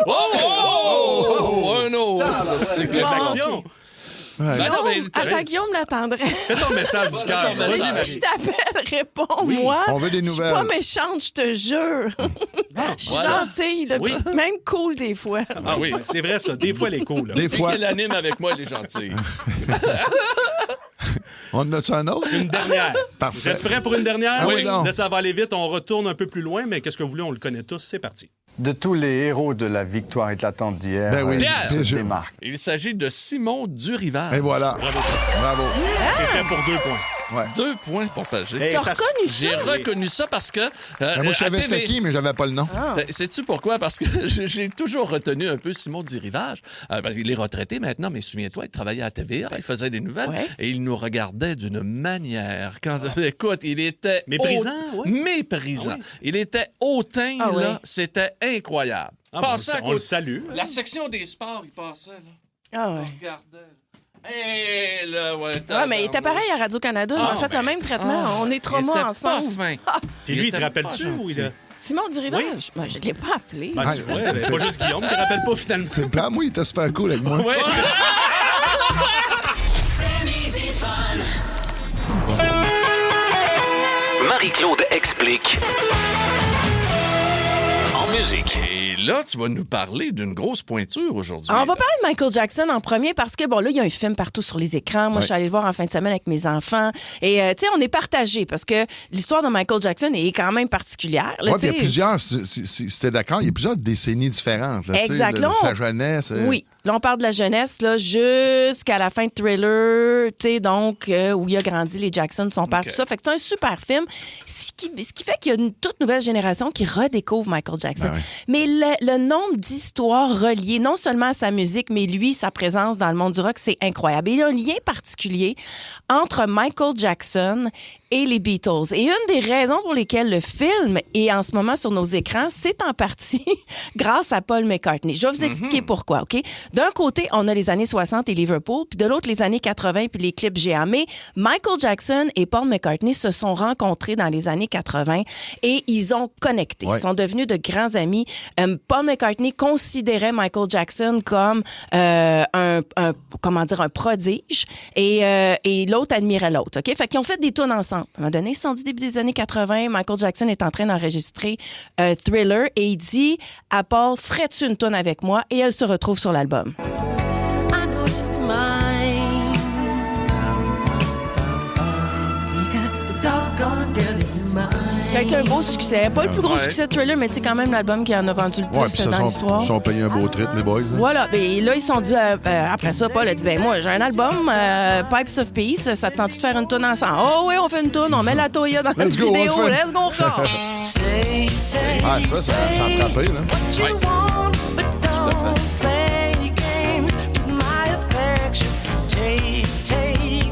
[SPEAKER 4] Oh, un autre. C'est que
[SPEAKER 12] L'action.
[SPEAKER 4] Ben non, mais
[SPEAKER 5] Attends, Guillaume l'attendrait.
[SPEAKER 12] Fais ton message du cœur.
[SPEAKER 4] Fais ton
[SPEAKER 12] Vas-y,
[SPEAKER 4] message.
[SPEAKER 12] Marie.
[SPEAKER 5] Si je t'appelle, réponds-moi.
[SPEAKER 6] On veut des
[SPEAKER 5] Je suis
[SPEAKER 6] nouvelles.
[SPEAKER 5] pas méchante, je te jure. Je suis
[SPEAKER 4] Voilà.
[SPEAKER 5] gentille, là,
[SPEAKER 12] Oui.
[SPEAKER 5] même cool des fois.
[SPEAKER 4] Ah oui.
[SPEAKER 12] C'est vrai, ça. Des fois, les coups. Là.
[SPEAKER 6] Des
[SPEAKER 4] Dès
[SPEAKER 6] fois.
[SPEAKER 4] qu'elle anime avec moi, elle est gentille.
[SPEAKER 6] On en a-tu un autre?
[SPEAKER 12] Une dernière.
[SPEAKER 6] Parfait.
[SPEAKER 12] Vous êtes prêts pour une dernière?
[SPEAKER 6] Ah oui, non.
[SPEAKER 12] Là, ça va aller vite. On retourne un peu plus loin, mais qu'est-ce que vous voulez? On le connaît tous. C'est parti.
[SPEAKER 17] De tous les héros de la victoire éclatante d'hier,
[SPEAKER 6] Ben oui,
[SPEAKER 4] Pierre!
[SPEAKER 6] bien
[SPEAKER 17] se
[SPEAKER 6] sûr.
[SPEAKER 17] démarque.
[SPEAKER 4] Il s'agit de Simon Durivard.
[SPEAKER 6] Et voilà.
[SPEAKER 12] Bravo.
[SPEAKER 6] Bravo.
[SPEAKER 12] C'était pour 2 points.
[SPEAKER 6] Ouais.
[SPEAKER 4] 2 points pour Pagé.
[SPEAKER 12] Hey,
[SPEAKER 5] T'as
[SPEAKER 12] ça-
[SPEAKER 5] reconnu ça?
[SPEAKER 4] J'ai reconnu ça parce que.
[SPEAKER 6] Ben, moi, je savais c'était qui, mais j'avais pas le nom.
[SPEAKER 5] Ah.
[SPEAKER 4] Sais-tu pourquoi? Parce que j'ai toujours retenu un peu Simon Durivage. Parce qu'il est retraité maintenant, mais souviens-toi, il travaillait à TVA, il faisait des nouvelles
[SPEAKER 5] Ouais.
[SPEAKER 4] et il nous regardait d'une manière. Quand, écoute, il était.
[SPEAKER 12] Méprisant, ouais.
[SPEAKER 4] Méprisant.
[SPEAKER 12] Ah oui.
[SPEAKER 4] Il était hautain,
[SPEAKER 5] Ah
[SPEAKER 4] là.
[SPEAKER 5] oui.
[SPEAKER 4] C'était incroyable.
[SPEAKER 12] Ah,
[SPEAKER 4] Passait à
[SPEAKER 12] on le
[SPEAKER 4] côté-
[SPEAKER 12] salue.
[SPEAKER 4] La section des sports, il passait, là.
[SPEAKER 5] Ah ouais.
[SPEAKER 4] On regardait. Hey, là, ouais,
[SPEAKER 5] mais il était pareil à Radio-Canada. On a fait le même traitement. On est trauma ensemble.
[SPEAKER 12] Et lui, il te rappelle-tu ou il a...
[SPEAKER 5] Simon Durivage?
[SPEAKER 12] Oui.
[SPEAKER 5] Ben, je ne l'ai pas appelé.
[SPEAKER 12] Ben, tu vois, c'est pas juste Guillaume qui ne rappelle pas finalement.
[SPEAKER 6] C'est le plan. Moi, il était super cool avec moi.
[SPEAKER 12] Ouais.
[SPEAKER 10] C'est Midi Fun.
[SPEAKER 2] Marie-Claude explique. En musique.
[SPEAKER 4] Et là, tu vas nous parler d'une grosse pointure aujourd'hui.
[SPEAKER 5] On va parler de Michael Jackson en premier parce que, bon, là, il y a un film partout sur les écrans. Moi, je suis allée le voir en fin de semaine avec mes enfants. Et, tu sais, on est partagés parce que l'histoire de Michael Jackson est quand même particulière.
[SPEAKER 6] Oui, il y a plusieurs, c'était d'accord, il y a plusieurs décennies différentes. Là,
[SPEAKER 5] exact.
[SPEAKER 6] De sa jeunesse.
[SPEAKER 5] Oui. Là, on parle de la jeunesse là, jusqu'à la fin de Thriller, tu sais, donc, où il a grandi, les Jackson, son père, tout ça. Fait que c'est un super film. Ce qui fait qu'il y a une toute nouvelle génération qui redécouvre Michael Jackson. Mais le nombre d'histoires reliées, non seulement à sa musique, mais lui, sa présence dans le monde du rock, c'est incroyable. Et il y a un lien particulier entre Michael Jackson et les Beatles. Et une des raisons pour lesquelles le film est en ce moment sur nos écrans, c'est en partie grâce à Paul McCartney. Je vais vous expliquer pourquoi, OK? D'un côté, on a les années 60 et Liverpool, puis de l'autre, les années 80 puis les clips géants. Mais Michael Jackson et Paul McCartney se sont rencontrés dans les années 80 et ils ont connecté. Ils sont devenus de grands amis. Paul McCartney considérait Michael Jackson comme un prodige et l'autre admirait l'autre, OK? Fait qu'ils ont fait des tunes ensemble. À un moment donné, ils se sont dit, début des années 80, Michael Jackson est en train d'enregistrer Thriller et il dit à Paul, ferais-tu une tune avec moi? Et elle se retrouve sur l'album. Ça a été un beau succès. Pas le plus gros succès de Thriller, mais c'est quand même l'album qui en a vendu le plus dans l'histoire.
[SPEAKER 6] Ils sont payés un beau trip, les boys. Hein?
[SPEAKER 5] Voilà. Et là, ils se sont dit, après ça, Paul a dit, moi, j'ai un album, Pipes of Peace, ça te tente de faire une toune ensemble? Oh oui, on fait une toune, on met la Toya dans notre vidéo. Let's go, encore!
[SPEAKER 6] Ah, ça a frappé, là.
[SPEAKER 4] Ouais. Tout à fait.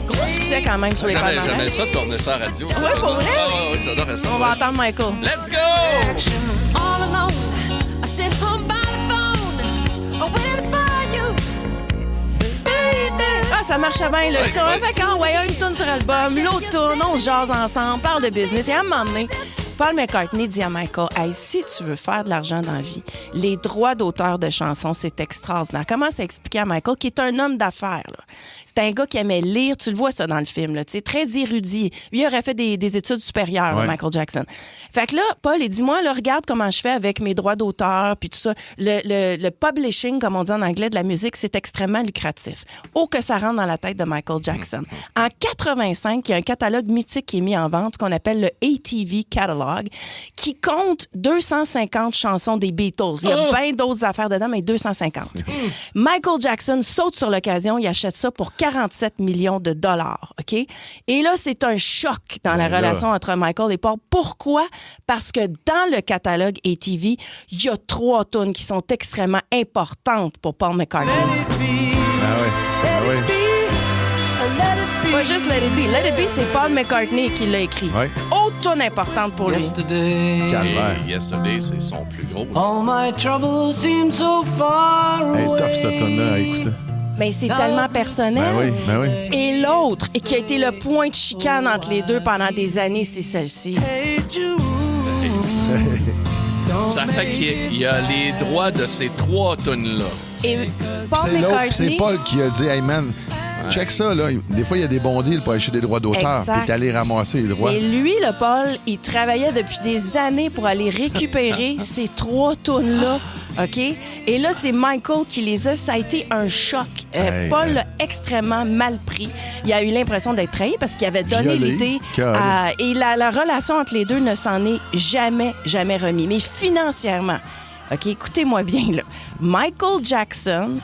[SPEAKER 5] Gros succès quand même sur les palmarès.
[SPEAKER 4] J'aimais ça, tourner ça à la radio.
[SPEAKER 5] Ouais, pour vrai?
[SPEAKER 4] Ouais, j'adorais ça.
[SPEAKER 5] On va entendre Michael.
[SPEAKER 4] Let's go!
[SPEAKER 10] All alone, I sit home by the phone, waiting for you.
[SPEAKER 5] Ah, ça marchait bien, là. Tu comprends? Fait quand, une toune sur album, l'autre toune, on jase ensemble, parle de business. Et à un moment donné, Paul McCartney dit à Michael, « Hey, si tu veux faire de l'argent dans la vie, les droits d'auteur de chansons, c'est extraordinaire. » Comment ça expliquer à Michael, qui est un homme d'affaires, là? C'est un gars qui aimait lire. Tu le vois, ça, dans le film, là. Tu sais, très érudit. Lui, il aurait fait des études supérieures, là, Michael Jackson. Fait que là, Paul, il dit, moi, là, regarde comment je fais avec mes droits d'auteur, puis tout ça. Le publishing, comme on dit en anglais, de la musique, c'est extrêmement lucratif. Oh, que ça rentre dans la tête de Michael Jackson. En 85, il y a un catalogue mythique qui est mis en vente, ce qu'on appelle le ATV Catalog, qui compte 250 chansons des Beatles. Il y a bien d'autres affaires dedans, mais 250. Michael Jackson saute sur l'occasion, il achète ça pour 47 millions de dollars, OK? Et là, c'est un choc dans la relation entre Michael et Paul. Pourquoi? Parce que dans le catalogue ATV, il y a 3 tunes qui sont extrêmement importantes pour Paul McCartney. Pas juste Let It Be. Let It Be, c'est Paul McCartney qui l'a écrit. Autre tune importante pour lui.
[SPEAKER 4] Yesterday, c'est son plus gros.
[SPEAKER 10] All my troubles seem so far away.
[SPEAKER 6] Hey, tough, cette tune-là à écouter.
[SPEAKER 5] Mais c'est tellement personnel.
[SPEAKER 6] Ben oui.
[SPEAKER 5] Et l'autre, et qui a été le point de chicane entre les deux pendant des années, c'est celle-ci.
[SPEAKER 4] Ça fait qu'il y a les droits de ces 3 tonnes-là.
[SPEAKER 5] Et Paul McCartney...
[SPEAKER 6] C'est Paul qui a dit, hey man, check ça, là. Des fois, il y a des bons deals pour acheter des droits d'auteur. Puis t'es allé ramasser les droits.
[SPEAKER 5] Et lui, le Paul, il travaillait depuis des années pour aller récupérer ces 3 tonnes-là. OK? Et là, c'est Michael qui les a. Ça a été un choc. Paul l'a extrêmement mal pris. Il a eu l'impression d'être trahi parce qu'il avait donné l'idée. Et la relation entre les deux ne s'en est jamais remis. Mais financièrement, OK, écoutez-moi bien, là. Michael Jackson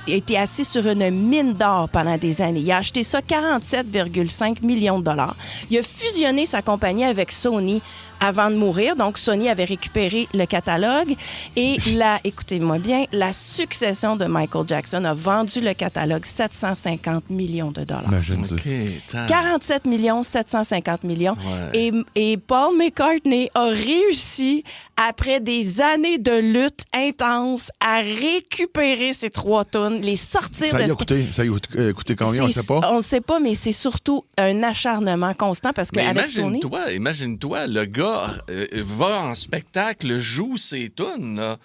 [SPEAKER 5] était assis sur une mine d'or pendant des années. Il a acheté ça 47,5 millions de dollars. Il a fusionné sa compagnie avec Sony avant de mourir. Donc, Sony avait récupéré le catalogue. Et écoutez-moi bien, la succession de Michael Jackson a vendu le catalogue 750 millions de dollars.
[SPEAKER 6] Imagine ça.
[SPEAKER 5] 47 millions, 750 millions. Et Paul McCartney a réussi après des années de lutte intense, à récupérer ces 3 tonnes, les sortir
[SPEAKER 6] Ça
[SPEAKER 5] de...
[SPEAKER 6] y a coûté combien, on ne sait pas?
[SPEAKER 5] On ne sait pas, mais c'est surtout un acharnement constant parce qu'avec Sony...
[SPEAKER 4] Imagine-toi, le gars va en spectacle, joue ses tunes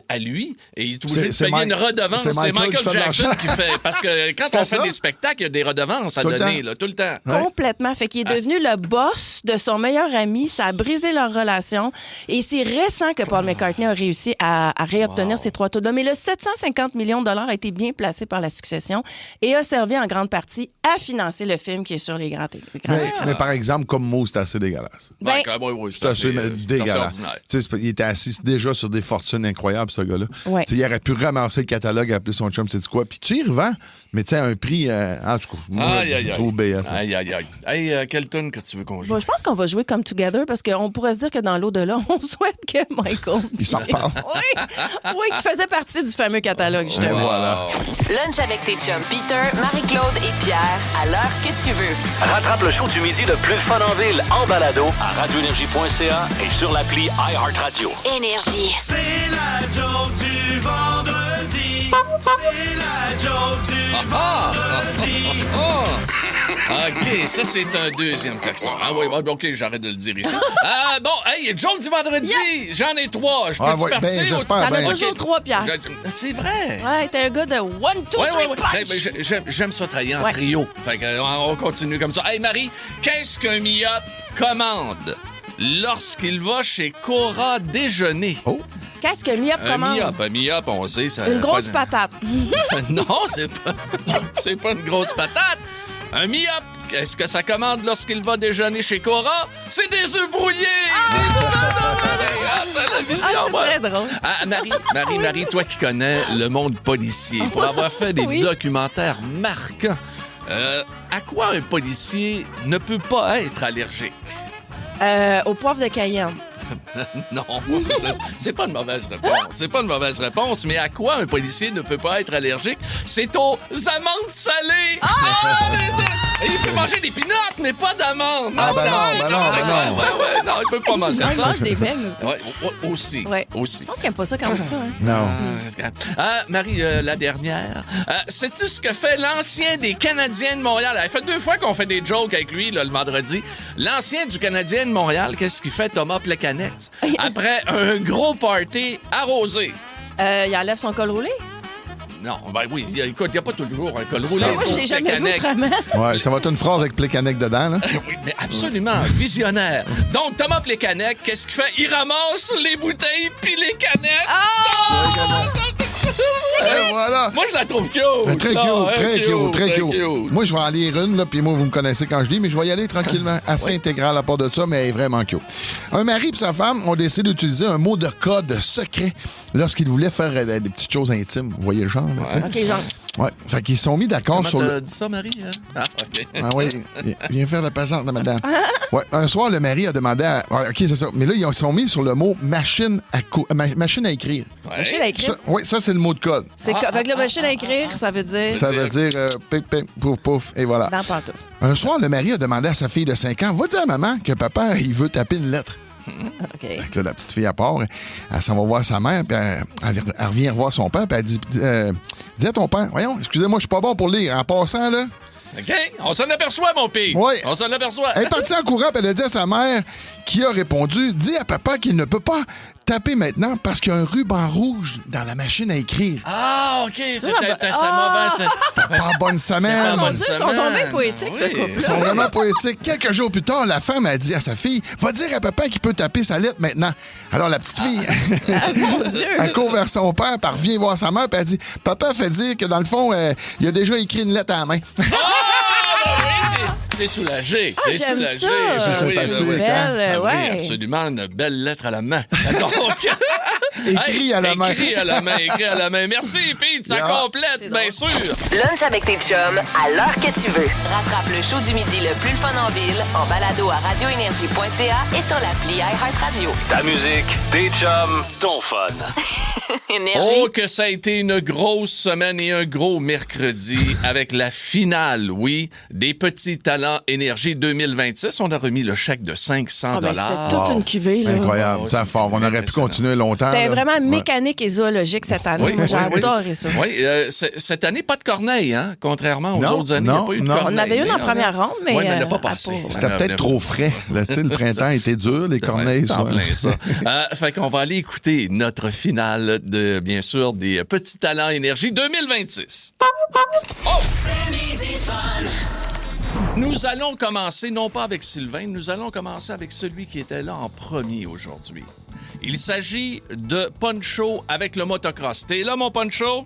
[SPEAKER 4] à lui, et il est obligé de payer une redevance. C'est Michael Jackson qui fait... Parce que quand on fait des spectacles, il y a des redevances à donner, tout le temps.
[SPEAKER 5] Complètement. Fait qu'il est devenu le boss de son meilleur ami. Ça a brisé leur relation. Et c'est récent que Paul McCartney a réussi à réobtenir ces 3 tonnes. Mais le 750 millions de dollars a été bien placé par la succession et a servi en grande partie à financer le film qui est sur les grands écrans.
[SPEAKER 6] Mais par exemple, comme mot, c'est assez dégueulasse.
[SPEAKER 4] Oui,
[SPEAKER 6] c'est assez dégueulasse. Il était assis déjà sur des fortunes incroyables, ce gars-là.
[SPEAKER 5] Ouais.
[SPEAKER 6] Il aurait pu ramasser le catalogue, appeler son chum, c'est quoi. Puis tu y revends, mais tu sais, à un prix, en tout cas, moi, je trouve BS.
[SPEAKER 4] Hey, quelle tune que tu veux qu'on joue?
[SPEAKER 5] Bon, je pense qu'on va jouer Come Together parce qu'on pourrait se dire que dans l'au-delà, on souhaite que Michael...
[SPEAKER 6] Il s'en parle.
[SPEAKER 5] Oui, qui faisait partie du fameux catalogue, justement.
[SPEAKER 6] Voilà.
[SPEAKER 3] Lunch avec tes chums Peter, Marie-Claude et Pierre à l'heure que tu veux.
[SPEAKER 2] Rattrape le show du midi le plus fun en ville en balado à radioénergie.ca et sur l'appli iHeartRadio.
[SPEAKER 3] Énergie.
[SPEAKER 10] C'est la joke du vendredi. C'est la joke du vendredi.
[SPEAKER 4] OK, ça, c'est un deuxième klaxon. Ah oui, OK, j'arrête de le dire ici. Bon, hey, joke du vendredi. Yeah. J'en ai 3. Je peux-tu partir?
[SPEAKER 6] J'espère
[SPEAKER 5] T'en as toujours 3, Pierre.
[SPEAKER 4] C'est vrai.
[SPEAKER 5] Ouais, t'es un gars de 1, 2, 3 punch.
[SPEAKER 4] J'aime ça travailler en trio. Fait qu'on continue comme ça. Hey, Marie, qu'est-ce qu'un myope commande lorsqu'il va chez Cora déjeuner?
[SPEAKER 5] Oh. Qu'est-ce qu'un myope commande?
[SPEAKER 4] Un myope, on sait. Ça,
[SPEAKER 5] une grosse patate.
[SPEAKER 4] Non, c'est pas une grosse patate. Un myope, qu'est-ce que ça commande lorsqu'il va déjeuner chez Cora? C'est des œufs brouillés! C'est la vision,
[SPEAKER 5] c'est très drôle.
[SPEAKER 4] Marie, toi qui connais le monde policier, pour avoir fait des documentaires marquants, à quoi un policier ne peut pas être allergique?
[SPEAKER 5] Au poivre de Cayenne.
[SPEAKER 4] Non, c'est pas une mauvaise réponse. Mais à quoi un policier ne peut pas être allergique? C'est aux amandes salées! Il peut manger des pinottes, mais pas d'amandes!
[SPEAKER 6] Non,
[SPEAKER 4] il peut pas manger ça.
[SPEAKER 5] Il mange des beignes.
[SPEAKER 4] Aussi.
[SPEAKER 5] Je pense qu'il aime pas ça quand on dit ça. Hein?
[SPEAKER 6] Non.
[SPEAKER 4] Marie, la dernière. Sais-tu ce que fait l'ancien des Canadiens de Montréal? Elle fait 2 fois qu'on fait des jokes avec lui le vendredi. L'ancien du Canadien de Montréal, qu'est-ce qu'il fait, Thomas Plekanec? Après un gros party arrosé.
[SPEAKER 5] Il enlève son col roulé?
[SPEAKER 4] Non, oui. Écoute, il n'y a pas toujours un col roulé.
[SPEAKER 5] Moi, je l'ai jamais vu autrement.
[SPEAKER 6] Ouais, ça va être une phrase avec Plekanec dedans, là.
[SPEAKER 4] Oui, mais absolument, visionnaire. Donc, Thomas Plekanec, qu'est-ce qu'il fait? Il ramasse les bouteilles puis les canettes.
[SPEAKER 6] Et voilà.
[SPEAKER 4] Moi, je la trouve cute.
[SPEAKER 6] Très cute. Moi, je vais en lire une, là, puis moi, vous me connaissez quand je lis, mais je vais y aller tranquillement. Assez intégral à part de ça, mais elle est vraiment cute. Un mari et sa femme ont décidé d'utiliser un mot de code secret lorsqu'ils voulaient faire des petites choses intimes. Vous voyez le genre? Là,
[SPEAKER 5] OK, genre.
[SPEAKER 6] Ouais, fait qu'ils se sont mis d'accord sur
[SPEAKER 4] Comment t'as dit ça, Marie? OK.
[SPEAKER 6] Ah oui, viens faire la passante, madame. Ouais, un soir, le mari a demandé à... OK, c'est ça. Mais là, ils se sont mis sur le mot machine à écrire.
[SPEAKER 5] Ouais. Machine à écrire?
[SPEAKER 6] Oui, ça, c'est le mot de code.
[SPEAKER 5] Fait que la machine à écrire, ça veut dire...
[SPEAKER 6] Ça veut dire pic, pic, pouf, pouf, et voilà.
[SPEAKER 5] Dans pantoufle.
[SPEAKER 6] Un soir, le mari a demandé à sa fille de 5 ans, « Va dire à maman que papa, il veut taper une lettre. »
[SPEAKER 5] OK.
[SPEAKER 6] Fait que là, la petite fille, à part, elle s'en va voir sa mère, puis elle revient revoir son père, puis elle dit, dis à ton père, voyons, excusez-moi, je suis pas bon pour lire. En passant, là...
[SPEAKER 4] OK, on s'en aperçoit, mon pire.
[SPEAKER 6] Oui.
[SPEAKER 4] On s'en aperçoit.
[SPEAKER 6] Elle est partie en courant, puis elle a dit à sa mère, qui a répondu, dis à papa qu'il ne peut pas taper maintenant parce qu'il y a un ruban rouge dans la machine à écrire.
[SPEAKER 4] Ah, OK, c'était sa mauvaise...
[SPEAKER 6] C'était pas bonne semaine.
[SPEAKER 5] Mon Dieu, ils sont tombés poétiques, ce couple-là.
[SPEAKER 6] Ils sont vraiment poétiques. Quelques jours plus tard, la femme a dit à sa fille, va dire à papa qu'il peut taper sa lettre maintenant. Alors, la petite fille,
[SPEAKER 5] mon Dieu.
[SPEAKER 6] Elle court vers son père, puis elle revient voir sa mère, puis elle dit, papa fait dire que dans le fond, il a déjà écrit une lettre à la main.
[SPEAKER 4] C'est soulagé.
[SPEAKER 5] J'aime
[SPEAKER 4] soulagé.
[SPEAKER 5] ça.
[SPEAKER 6] C'est sympathique,
[SPEAKER 5] belle,
[SPEAKER 4] Oui, absolument, une belle lettre à la main. Donc,
[SPEAKER 6] écrit à la main.
[SPEAKER 4] Écrit à la main. Merci, Pete, ça complète, bien sûr.
[SPEAKER 3] Lunch avec tes chums à l'heure que tu veux. Rattrape le show du midi le plus fun en ville en balado à radioénergie.ca et sur l'appli iHeartRadio.
[SPEAKER 2] Ta musique, tes chums, ton fun.
[SPEAKER 3] Énergie.
[SPEAKER 4] Oh, que ça a été une grosse semaine et un gros mercredi avec la finale, oui, des Petits Talents Énergie 2026. On a remis le chèque de 500 $.
[SPEAKER 5] C'était toute une cuvée. Là.
[SPEAKER 6] Incroyable, c'est fort. On aurait pu continuer longtemps.
[SPEAKER 5] C'était
[SPEAKER 6] là.
[SPEAKER 5] vraiment mécanique et zoologique cette année. Moi, j'ai adoré ça.
[SPEAKER 4] Oui, cette année, pas de corneille, hein? Contrairement aux autres années, il n'y a pas eu de corneille.
[SPEAKER 5] On en avait une en première ronde, mais...
[SPEAKER 4] Oui, mais elle n'a pas passé.
[SPEAKER 6] C'était peut-être trop frais. Là, le printemps était dur, les corneilles.
[SPEAKER 4] En plein ça. Fait qu'on va aller écouter notre finale de, bien sûr, des Petits Talents Énergie 2026. Oh!
[SPEAKER 10] C'est midi fun.
[SPEAKER 4] Nous allons commencer, non pas avec Sylvain, nous allons commencer avec celui qui était là en premier aujourd'hui. Il s'agit de Poncho avec le motocross. T'es là, mon Poncho?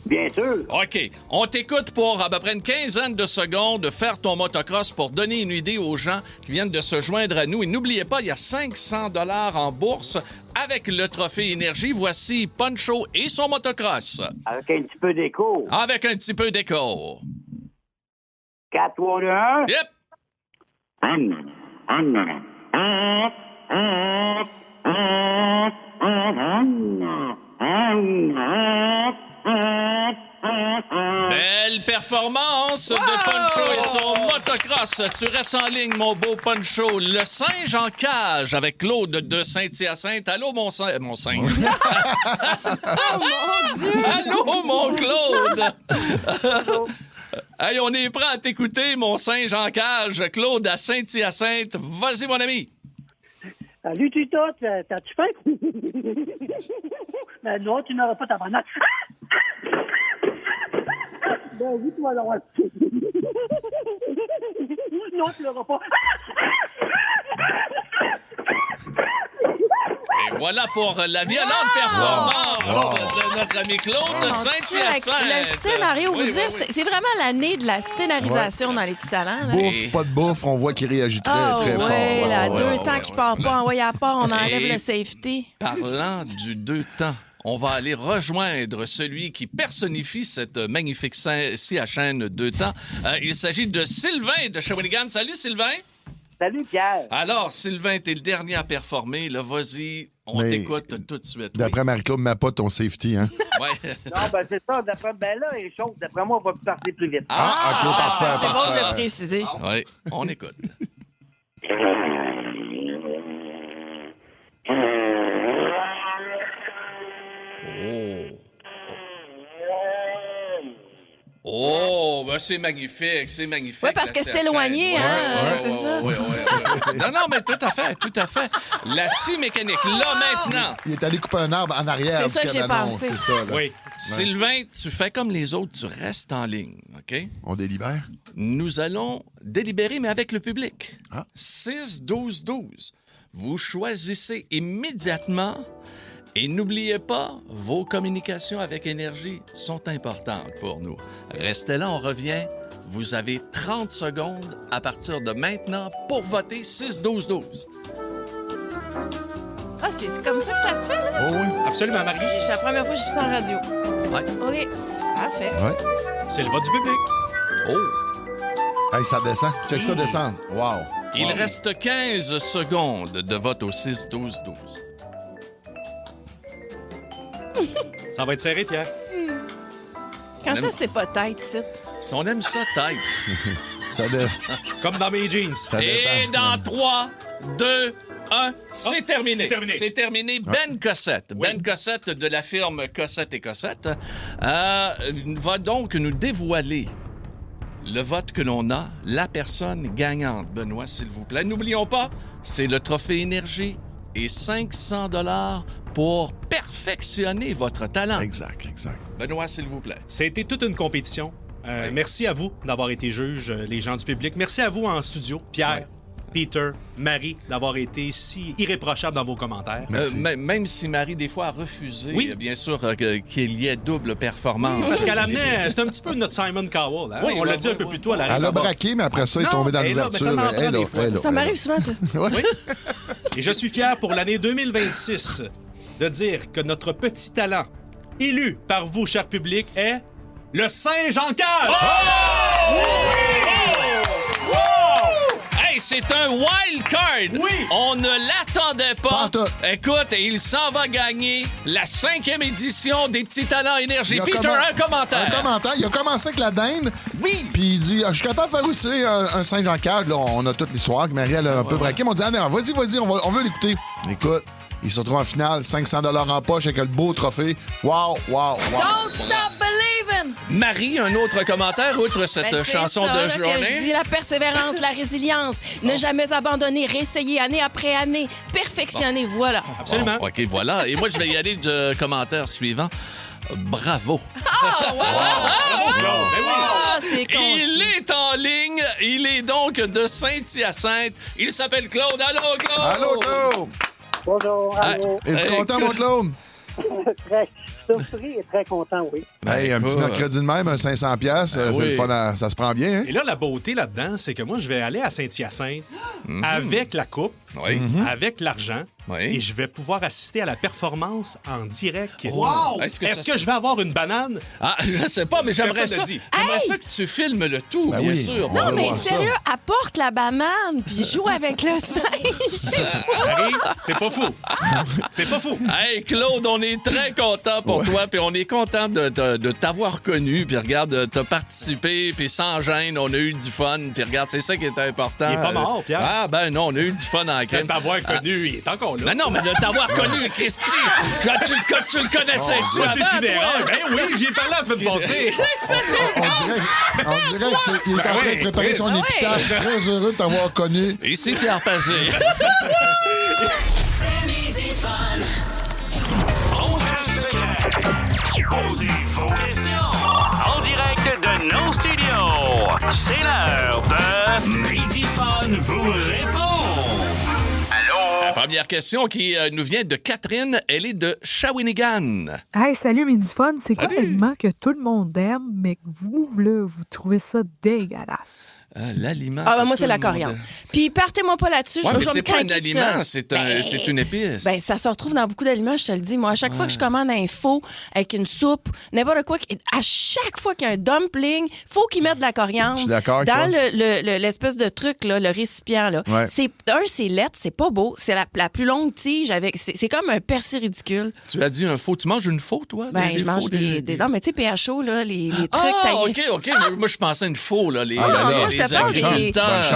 [SPEAKER 18] Bien sûr.
[SPEAKER 4] OK. On t'écoute pour à peu près une quinzaine de secondes de faire ton motocross pour donner une idée aux gens qui viennent de se joindre à nous. Et n'oubliez pas, il y a 500 $ en bourse avec le trophée Énergie. Voici Poncho et son motocross.
[SPEAKER 18] Avec un petit peu d'écho.
[SPEAKER 4] Avec un petit peu d'écho.
[SPEAKER 18] 4, 3, 2, 1.
[SPEAKER 4] Yep. Belle performance de Poncho et son motocross. Tu restes en ligne, mon beau Poncho. Le singe en cage avec Claude de Saint-Hyacinthe. Allô, mon singe.
[SPEAKER 5] Oh, mon Dieu!
[SPEAKER 4] Allô, mon Claude! Hey, on est prêt à t'écouter, mon singe en cage. Claude à Saint-Hyacinthe. Vas-y, mon ami.
[SPEAKER 18] Salut, Tita, t'as-tu faim? Ben non, tu n'auras pas ta banane. Ben oui, tu vas l'avoir. Non, tu l'auras pas.
[SPEAKER 4] Et voilà pour la violente performance de notre ami Claude de Saint-Hyacinthe.
[SPEAKER 5] Le scénario, vous dire, c'est vraiment l'année de la scénarisation dans les Petits Talents. Là.
[SPEAKER 6] Bouffe, pas de bouffe, on voit qu'il réagit très fort.
[SPEAKER 5] Oui, là, deux temps qui part pas, envoyé à part, on enlève le safety.
[SPEAKER 4] Parlant du deux temps, on va aller rejoindre celui qui personnifie cette magnifique CHN deux temps. Il s'agit de Sylvain de Shawinigan. Salut, Sylvain.
[SPEAKER 18] Salut, Pierre.
[SPEAKER 4] Alors, Sylvain, t'es le dernier à performer. Là, vas-y, on t'écoute tout de suite.
[SPEAKER 6] D'après Marie-Claude, mets pas ton safety, hein?
[SPEAKER 4] Ouais.
[SPEAKER 18] Non, ben c'est ça. Ben là, les choses, d'après moi, on va partir plus vite.
[SPEAKER 6] OK, parfait.
[SPEAKER 5] C'est bon de le préciser.
[SPEAKER 4] Oui, on écoute. Oh, ben c'est magnifique, c'est magnifique.
[SPEAKER 5] Oui, parce que c'est éloigné, c'est ça.
[SPEAKER 4] Oui. Non, mais tout à fait. La scie mécanique, là, maintenant.
[SPEAKER 6] Il est allé couper un arbre en arrière.
[SPEAKER 5] C'est ça que j'ai pensé.
[SPEAKER 6] C'est ça, là.
[SPEAKER 12] Oui.
[SPEAKER 4] Sylvain, tu fais comme les autres, tu restes en ligne, OK?
[SPEAKER 6] On délibère?
[SPEAKER 4] Nous allons délibérer, mais avec le public.
[SPEAKER 6] Ah.
[SPEAKER 4] 6-12-12. Vous choisissez immédiatement. Et n'oubliez pas, vos communications avec Énergie sont importantes pour nous. Restez là, on revient. Vous avez 30 secondes à partir de maintenant pour voter 6-12-12.
[SPEAKER 5] Ah, c'est comme ça que ça se fait, là?
[SPEAKER 6] Oh oui.
[SPEAKER 12] Absolument, Marie.
[SPEAKER 5] C'est la première fois que je fais ça en radio.
[SPEAKER 4] Ouais.
[SPEAKER 5] OK. Parfait.
[SPEAKER 6] Ouais.
[SPEAKER 12] C'est le vote du public.
[SPEAKER 4] Oh!
[SPEAKER 6] Hey, ça descend. Check ça descendre. Wow.
[SPEAKER 4] Il reste 15 secondes de vote au 6-12-12.
[SPEAKER 12] Ça va être serré, Pierre.
[SPEAKER 5] Quand est-ce que c'est pas tête, c'est?
[SPEAKER 4] Si on aime ça, tête.
[SPEAKER 12] Comme dans mes jeans.
[SPEAKER 4] Et dans 3, 2, 1, c'est terminé. C'est terminé. Ben Cossette.
[SPEAKER 12] Oui.
[SPEAKER 4] Ben Cossette de la firme Cossette et Cossette va donc nous dévoiler le vote que l'on a, la personne gagnante. Benoît, s'il vous plaît. N'oublions pas, c'est le trophée Énergie et 500 $ pour perfectionner votre talent.
[SPEAKER 6] Exact.
[SPEAKER 4] Benoît, s'il vous plaît.
[SPEAKER 12] C'était toute une compétition. Merci à vous d'avoir été juge, les gens du public. Merci à vous en studio, Pierre, Peter, Marie, d'avoir été si irréprochables dans vos commentaires.
[SPEAKER 4] Même si Marie, des fois, a refusé, bien sûr, qu'il y ait double performance.
[SPEAKER 12] Parce qu'elle amenait... C'est un petit peu notre Simon Cowell. Hein? On l'a dit un peu plus tôt à la
[SPEAKER 6] Elle a braqué, mais après ça, il est tombé dans l'ouverture.
[SPEAKER 5] Ça m'arrive souvent, ça.
[SPEAKER 12] Oui. Et je suis fier pour l'année 2026 de dire que notre petit talent, élu par vous, cher public, est le singe en cage!
[SPEAKER 4] Hey, Hey, c'est un wild card.
[SPEAKER 12] Oui.
[SPEAKER 4] On ne l'attendait pas. Écoute, il s'en va gagner la 5e édition des Petits Talents Énergie. Peter, un commentaire.
[SPEAKER 6] Un commentaire. Il a commencé avec la dinde.
[SPEAKER 4] Oui.
[SPEAKER 6] Puis il dit, je suis capable de faire aussi un singe en cage. Là, on a toute l'histoire que Marie a un peu braqué. Mais on dit, non, vas-y, on veut l'écouter. Écoute, il se retrouve en finale, 500 $ en poche avec le beau trophée. Wow.
[SPEAKER 5] Don't stop believing!
[SPEAKER 4] Marie, un autre commentaire outre cette chanson
[SPEAKER 5] ça,
[SPEAKER 4] de
[SPEAKER 5] là,
[SPEAKER 4] journée?
[SPEAKER 5] Que je dis la persévérance, la résilience, ne jamais abandonner, réessayer année après année, perfectionner, voilà.
[SPEAKER 12] Absolument.
[SPEAKER 4] Bon, OK, voilà. Et moi, je vais y aller du commentaire suivant. Bravo.
[SPEAKER 5] C'est con.
[SPEAKER 4] Il est en ligne. Il est donc de Saint-Hyacinthe. Il s'appelle Claude. Allô, Claude?
[SPEAKER 6] Allô, Claude?
[SPEAKER 18] Bonjour, allô.
[SPEAKER 6] Es-tu content, mon Claude?
[SPEAKER 18] Très surpris et très content, oui.
[SPEAKER 6] Hey, un petit mercredi de même, un 500$, c'est le fun, ça se prend bien. Hein?
[SPEAKER 12] Et là, la beauté là-dedans, c'est que moi, je vais aller à Saint-Hyacinthe avec la coupe, avec l'argent, et je vais pouvoir assister à la performance en direct.
[SPEAKER 4] Wow!
[SPEAKER 12] Est-ce que je vais avoir une banane?
[SPEAKER 4] Ah, je sais pas, mais j'aimerais ça. J'aimerais ça que tu filmes le tout, bien sûr.
[SPEAKER 5] Non, mais sérieux, apporte la banane, puis joue avec le singe.
[SPEAKER 12] Harry, c'est pas fou. C'est pas fou.
[SPEAKER 4] Hey, Claude, on est très content pour toi, puis on est content de t'avoir connu, puis regarde, t'as participé, puis sans gêne, on a eu du fun, puis regarde, c'est ça qui est important.
[SPEAKER 12] Il est pas mort, Pierre.
[SPEAKER 4] Ah, ben non, on a eu du fun en crème.
[SPEAKER 12] De t'avoir connu, il est encore là.
[SPEAKER 4] Non, mais de t'avoir connu, Christy, tu le connaissais, tu
[SPEAKER 12] c'est funéraire. Ben oui, j'y ai parlé la semaine passée.
[SPEAKER 6] On dirait qu'il est en train de préparer son épitaphe. Très heureux de t'avoir connu.
[SPEAKER 4] Et c'est Pierre Pagé.
[SPEAKER 10] C'est midi fun.
[SPEAKER 19] Posez vos questions en direct de nos studios. C'est l'heure de Midi Fun vous répond. Allô?
[SPEAKER 4] La première question qui nous vient de Catherine, elle est de Shawinigan.
[SPEAKER 20] Hey, salut Midi Fun, c'est quoi l'aliment que tout le monde aime, mais que vous, là, vous trouvez ça dégueulasse?
[SPEAKER 4] L'aliment.
[SPEAKER 5] Ah, ben moi, c'est la coriandre. Puis, partez-moi pas là-dessus.
[SPEAKER 4] Ouais,
[SPEAKER 5] je
[SPEAKER 4] mais
[SPEAKER 5] vais
[SPEAKER 4] c'est
[SPEAKER 5] me
[SPEAKER 4] pas un
[SPEAKER 5] craquer
[SPEAKER 4] aliment,
[SPEAKER 5] toute seule.
[SPEAKER 4] c'est une épice.
[SPEAKER 5] Ben, ça se retrouve dans beaucoup d'aliments, je te le dis. Moi, à chaque fois que je commande un faux avec une soupe, n'importe quoi, à chaque fois qu'il y a un dumpling, faut qu'ils mettent de la coriandre.
[SPEAKER 6] Je suis d'accord avec
[SPEAKER 5] dans
[SPEAKER 6] toi.
[SPEAKER 5] l'espèce de truc, là, le récipient. Là.
[SPEAKER 6] Ouais.
[SPEAKER 5] C'est lettre, c'est pas beau. C'est la plus longue tige avec. C'est comme un persil ridicule.
[SPEAKER 4] Tu as dit un faux. Tu manges une faux, toi?
[SPEAKER 5] Ben, je mange des. Non, mais tu sais, PHO, là, les trucs taillés.
[SPEAKER 4] OK. Moi, je pensais à une faux, là. Les
[SPEAKER 5] moi, je te parle des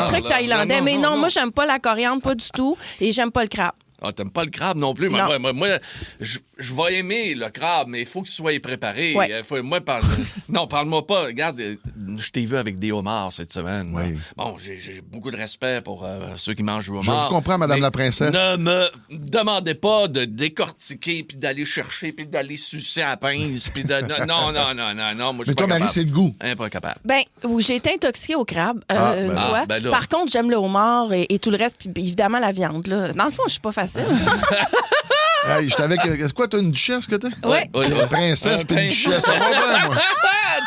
[SPEAKER 5] trucs thaïlandais. Mais non, moi, j'aime pas la coriandre, pas du tout. Et j'aime pas le crabe.
[SPEAKER 4] Ah, t'aimes pas le crabe non plus?
[SPEAKER 5] Non.
[SPEAKER 4] Moi, je vais aimer le crabe, mais il faut qu'il soit préparé.
[SPEAKER 5] Ouais.
[SPEAKER 4] Parle-moi pas. Regarde, je t'ai vu avec des homards cette semaine. Oui. Bon, j'ai beaucoup de respect pour ceux qui mangent du homard.
[SPEAKER 6] Je vous comprends, Madame la princesse.
[SPEAKER 4] Ne me demandez pas de décortiquer, puis d'aller chercher, puis d'aller sucer à la pince, puis de... Non. Moi,
[SPEAKER 6] mais toi, Marie, c'est le goût.
[SPEAKER 4] Pas capable.
[SPEAKER 5] Ben, j'ai été intoxiquée au crabe une fois.
[SPEAKER 4] Ben là.
[SPEAKER 5] Par contre, j'aime le homard et tout le reste, puis évidemment la viande. Là. Dans le fond, je suis pas facile.
[SPEAKER 6] Hey, j'étais avec. C'est quoi, t'as une duchesse que t'as?
[SPEAKER 5] Oui.
[SPEAKER 6] Une princesse puis une duchesse. Ça va bien, moi.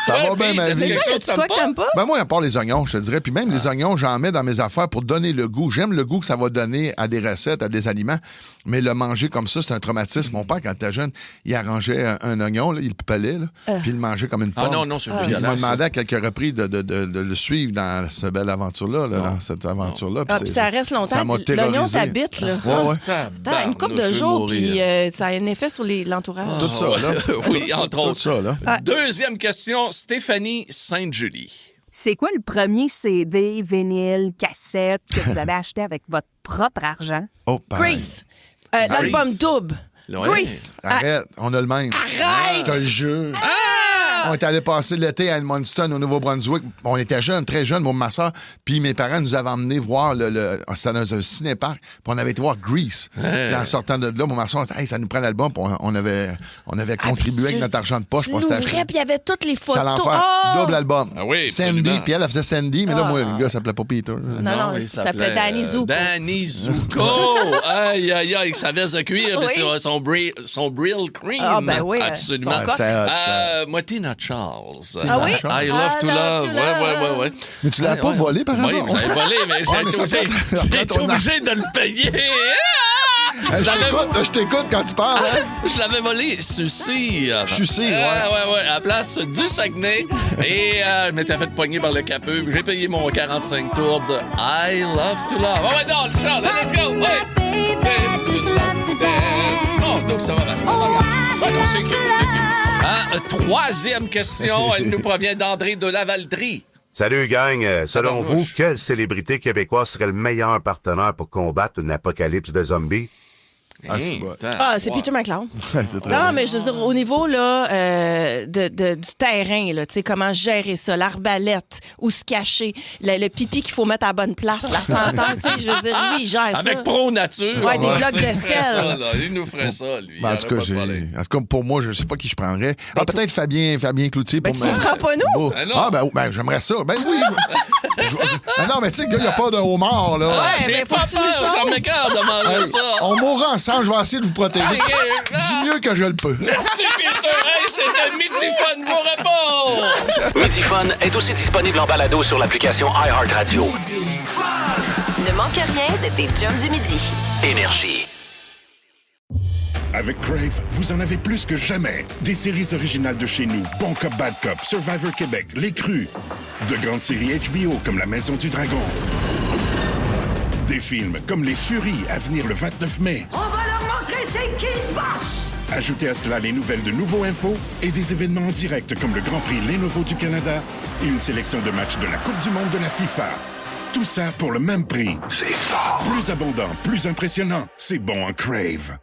[SPEAKER 6] Ça va bien, ma vie.
[SPEAKER 5] Mais toi, y a-tu quoi que t'aimes pas?
[SPEAKER 6] Ben moi, à part les oignons, je te dirais. Puis même les oignons, j'en mets dans mes affaires pour donner le goût. J'aime le goût que ça va donner à des recettes, à des aliments. Mais le manger comme ça, c'est un traumatisme. Mon père, quand il était jeune, il arrangeait un oignon, là, il le pelait, là, puis il le mangeait comme une pomme.
[SPEAKER 4] Ah non, c'est
[SPEAKER 6] Puis il m'a demandé à quelques reprises de le suivre dans cette belle aventure-là, dans cette aventure-là.
[SPEAKER 5] Puis ça reste longtemps.
[SPEAKER 6] Ça m'a
[SPEAKER 5] L'oignon
[SPEAKER 6] terrorisé.
[SPEAKER 5] t'habite, là.
[SPEAKER 6] Ouais.
[SPEAKER 5] Une couple de jours, puis ça a un effet sur l'entourage.
[SPEAKER 6] Tout ça, là.
[SPEAKER 4] Oui, entre autres.
[SPEAKER 6] Tout ça, là.
[SPEAKER 4] Deuxième question, Stéphanie Sainte-Julie.
[SPEAKER 21] C'est quoi le premier CD, vinyle, cassette que vous avez acheté avec votre propre argent?
[SPEAKER 6] Oh,
[SPEAKER 5] Grease. L'album double. Grease.
[SPEAKER 6] Arrête, on a le même.
[SPEAKER 5] Arrête!
[SPEAKER 6] Je te le jure. On est allé passer l'été à Edmundston, au Nouveau-Brunswick. On était jeunes, très jeunes, moi et ma soeur. Puis mes parents nous avaient emmenés voir c'était dans un ciné-parc. Puis on avait été voir Grease. Puis en sortant de là, moi et ma soeur, hey, ça nous prend l'album. Puis on avait contribué avec notre argent de poche.
[SPEAKER 5] Tu l'ouvrais, puis il y avait toutes les photos.
[SPEAKER 6] Double album.
[SPEAKER 4] Ah oui,
[SPEAKER 6] Sandy,
[SPEAKER 4] absolument.
[SPEAKER 6] puis elle faisait Sandy. Mais là, moi, le gars s'appelait pas Peter.
[SPEAKER 5] Non, il s'appelait Danny Zuko.
[SPEAKER 4] Danny Zuko. Aïe, il savait se cuire.
[SPEAKER 5] Oui.
[SPEAKER 4] C'est son Brill Cream.
[SPEAKER 5] Ah, ben oui.
[SPEAKER 4] Absolument.
[SPEAKER 6] C'était
[SPEAKER 4] moi, Tina Charles.
[SPEAKER 5] Ah oui?
[SPEAKER 4] I love to love. Ouais.
[SPEAKER 6] Mais tu l'as pas volé, par
[SPEAKER 4] Oui,
[SPEAKER 6] hasard?
[SPEAKER 4] j'avais volé, mais j'ai été obligé de le payer.
[SPEAKER 6] Je t'écoute quand tu parles. Hein?
[SPEAKER 4] Je l'avais volé, Sucy.
[SPEAKER 6] Sucy, ouais.
[SPEAKER 4] Ouais, à la place du Saguenay. Et je m'étais fait poigner par le capeux. J'ai payé mon 45 tours de I Love to Love. Oh, ouais, non, le chant, let's go! Ouais! Bon, donc ça va bien. Ouais, non, c'est cute. Troisième question, elle nous provient d'André de Lavaltrie.
[SPEAKER 7] Salut, gang. Selon vous, quelle célébrité québécoise serait le meilleur partenaire pour combattre une apocalypse de zombies?
[SPEAKER 5] C'est Peter McLeod. Non, mais je veux dire, au niveau là, du terrain, là, tu sais, comment gérer ça, l'arbalète, où se cacher, le pipi qu'il faut mettre à la bonne place, la senteur, tu sais, je veux dire, lui, il gère ça.
[SPEAKER 4] Avec Pro Nature.
[SPEAKER 5] Ouais, des blocs de sel.
[SPEAKER 4] Il nous ferait ça, lui.
[SPEAKER 6] En tout cas, pour moi, je sais pas qui je prendrais. Peut-être Fabien Cloutier.
[SPEAKER 5] Ben, tu ne prends pas nous?
[SPEAKER 6] Ben, j'aimerais ça. Ben oui. Non, mais tu sais, le gars, il n'y a pas de homard, là.
[SPEAKER 5] Ouais,
[SPEAKER 4] j'ai pas peur, ça m'écarte de manger ça.
[SPEAKER 6] On mourra ensemble, je vais essayer de vous protéger du mieux que je le peux.
[SPEAKER 4] Merci, Peter. Hey, c'était Midi Fun, vos réponses.
[SPEAKER 2] Midi Fun est aussi disponible en balado sur l'application iHeartRadio.
[SPEAKER 3] Ne manque rien de tes chums du midi.
[SPEAKER 2] Énergie.
[SPEAKER 8] Avec Crave, vous en avez plus que jamais. Des séries originales de chez nous, Bon Cop, Bad Cop, Survivor Québec, Les Crus. De grandes séries HBO comme La Maison du Dragon. Des films comme Les Furies à venir le 29 mai.
[SPEAKER 9] On va leur montrer c'est qui le boss!
[SPEAKER 8] Ajoutez à cela les nouvelles de Nouveau Info et des événements en direct comme le Grand Prix Lenovo du Canada et une sélection de matchs de la Coupe du Monde de la FIFA. Tout ça pour le même prix.
[SPEAKER 19] C'est fort.
[SPEAKER 8] Plus abondant, plus impressionnant. C'est bon en Crave.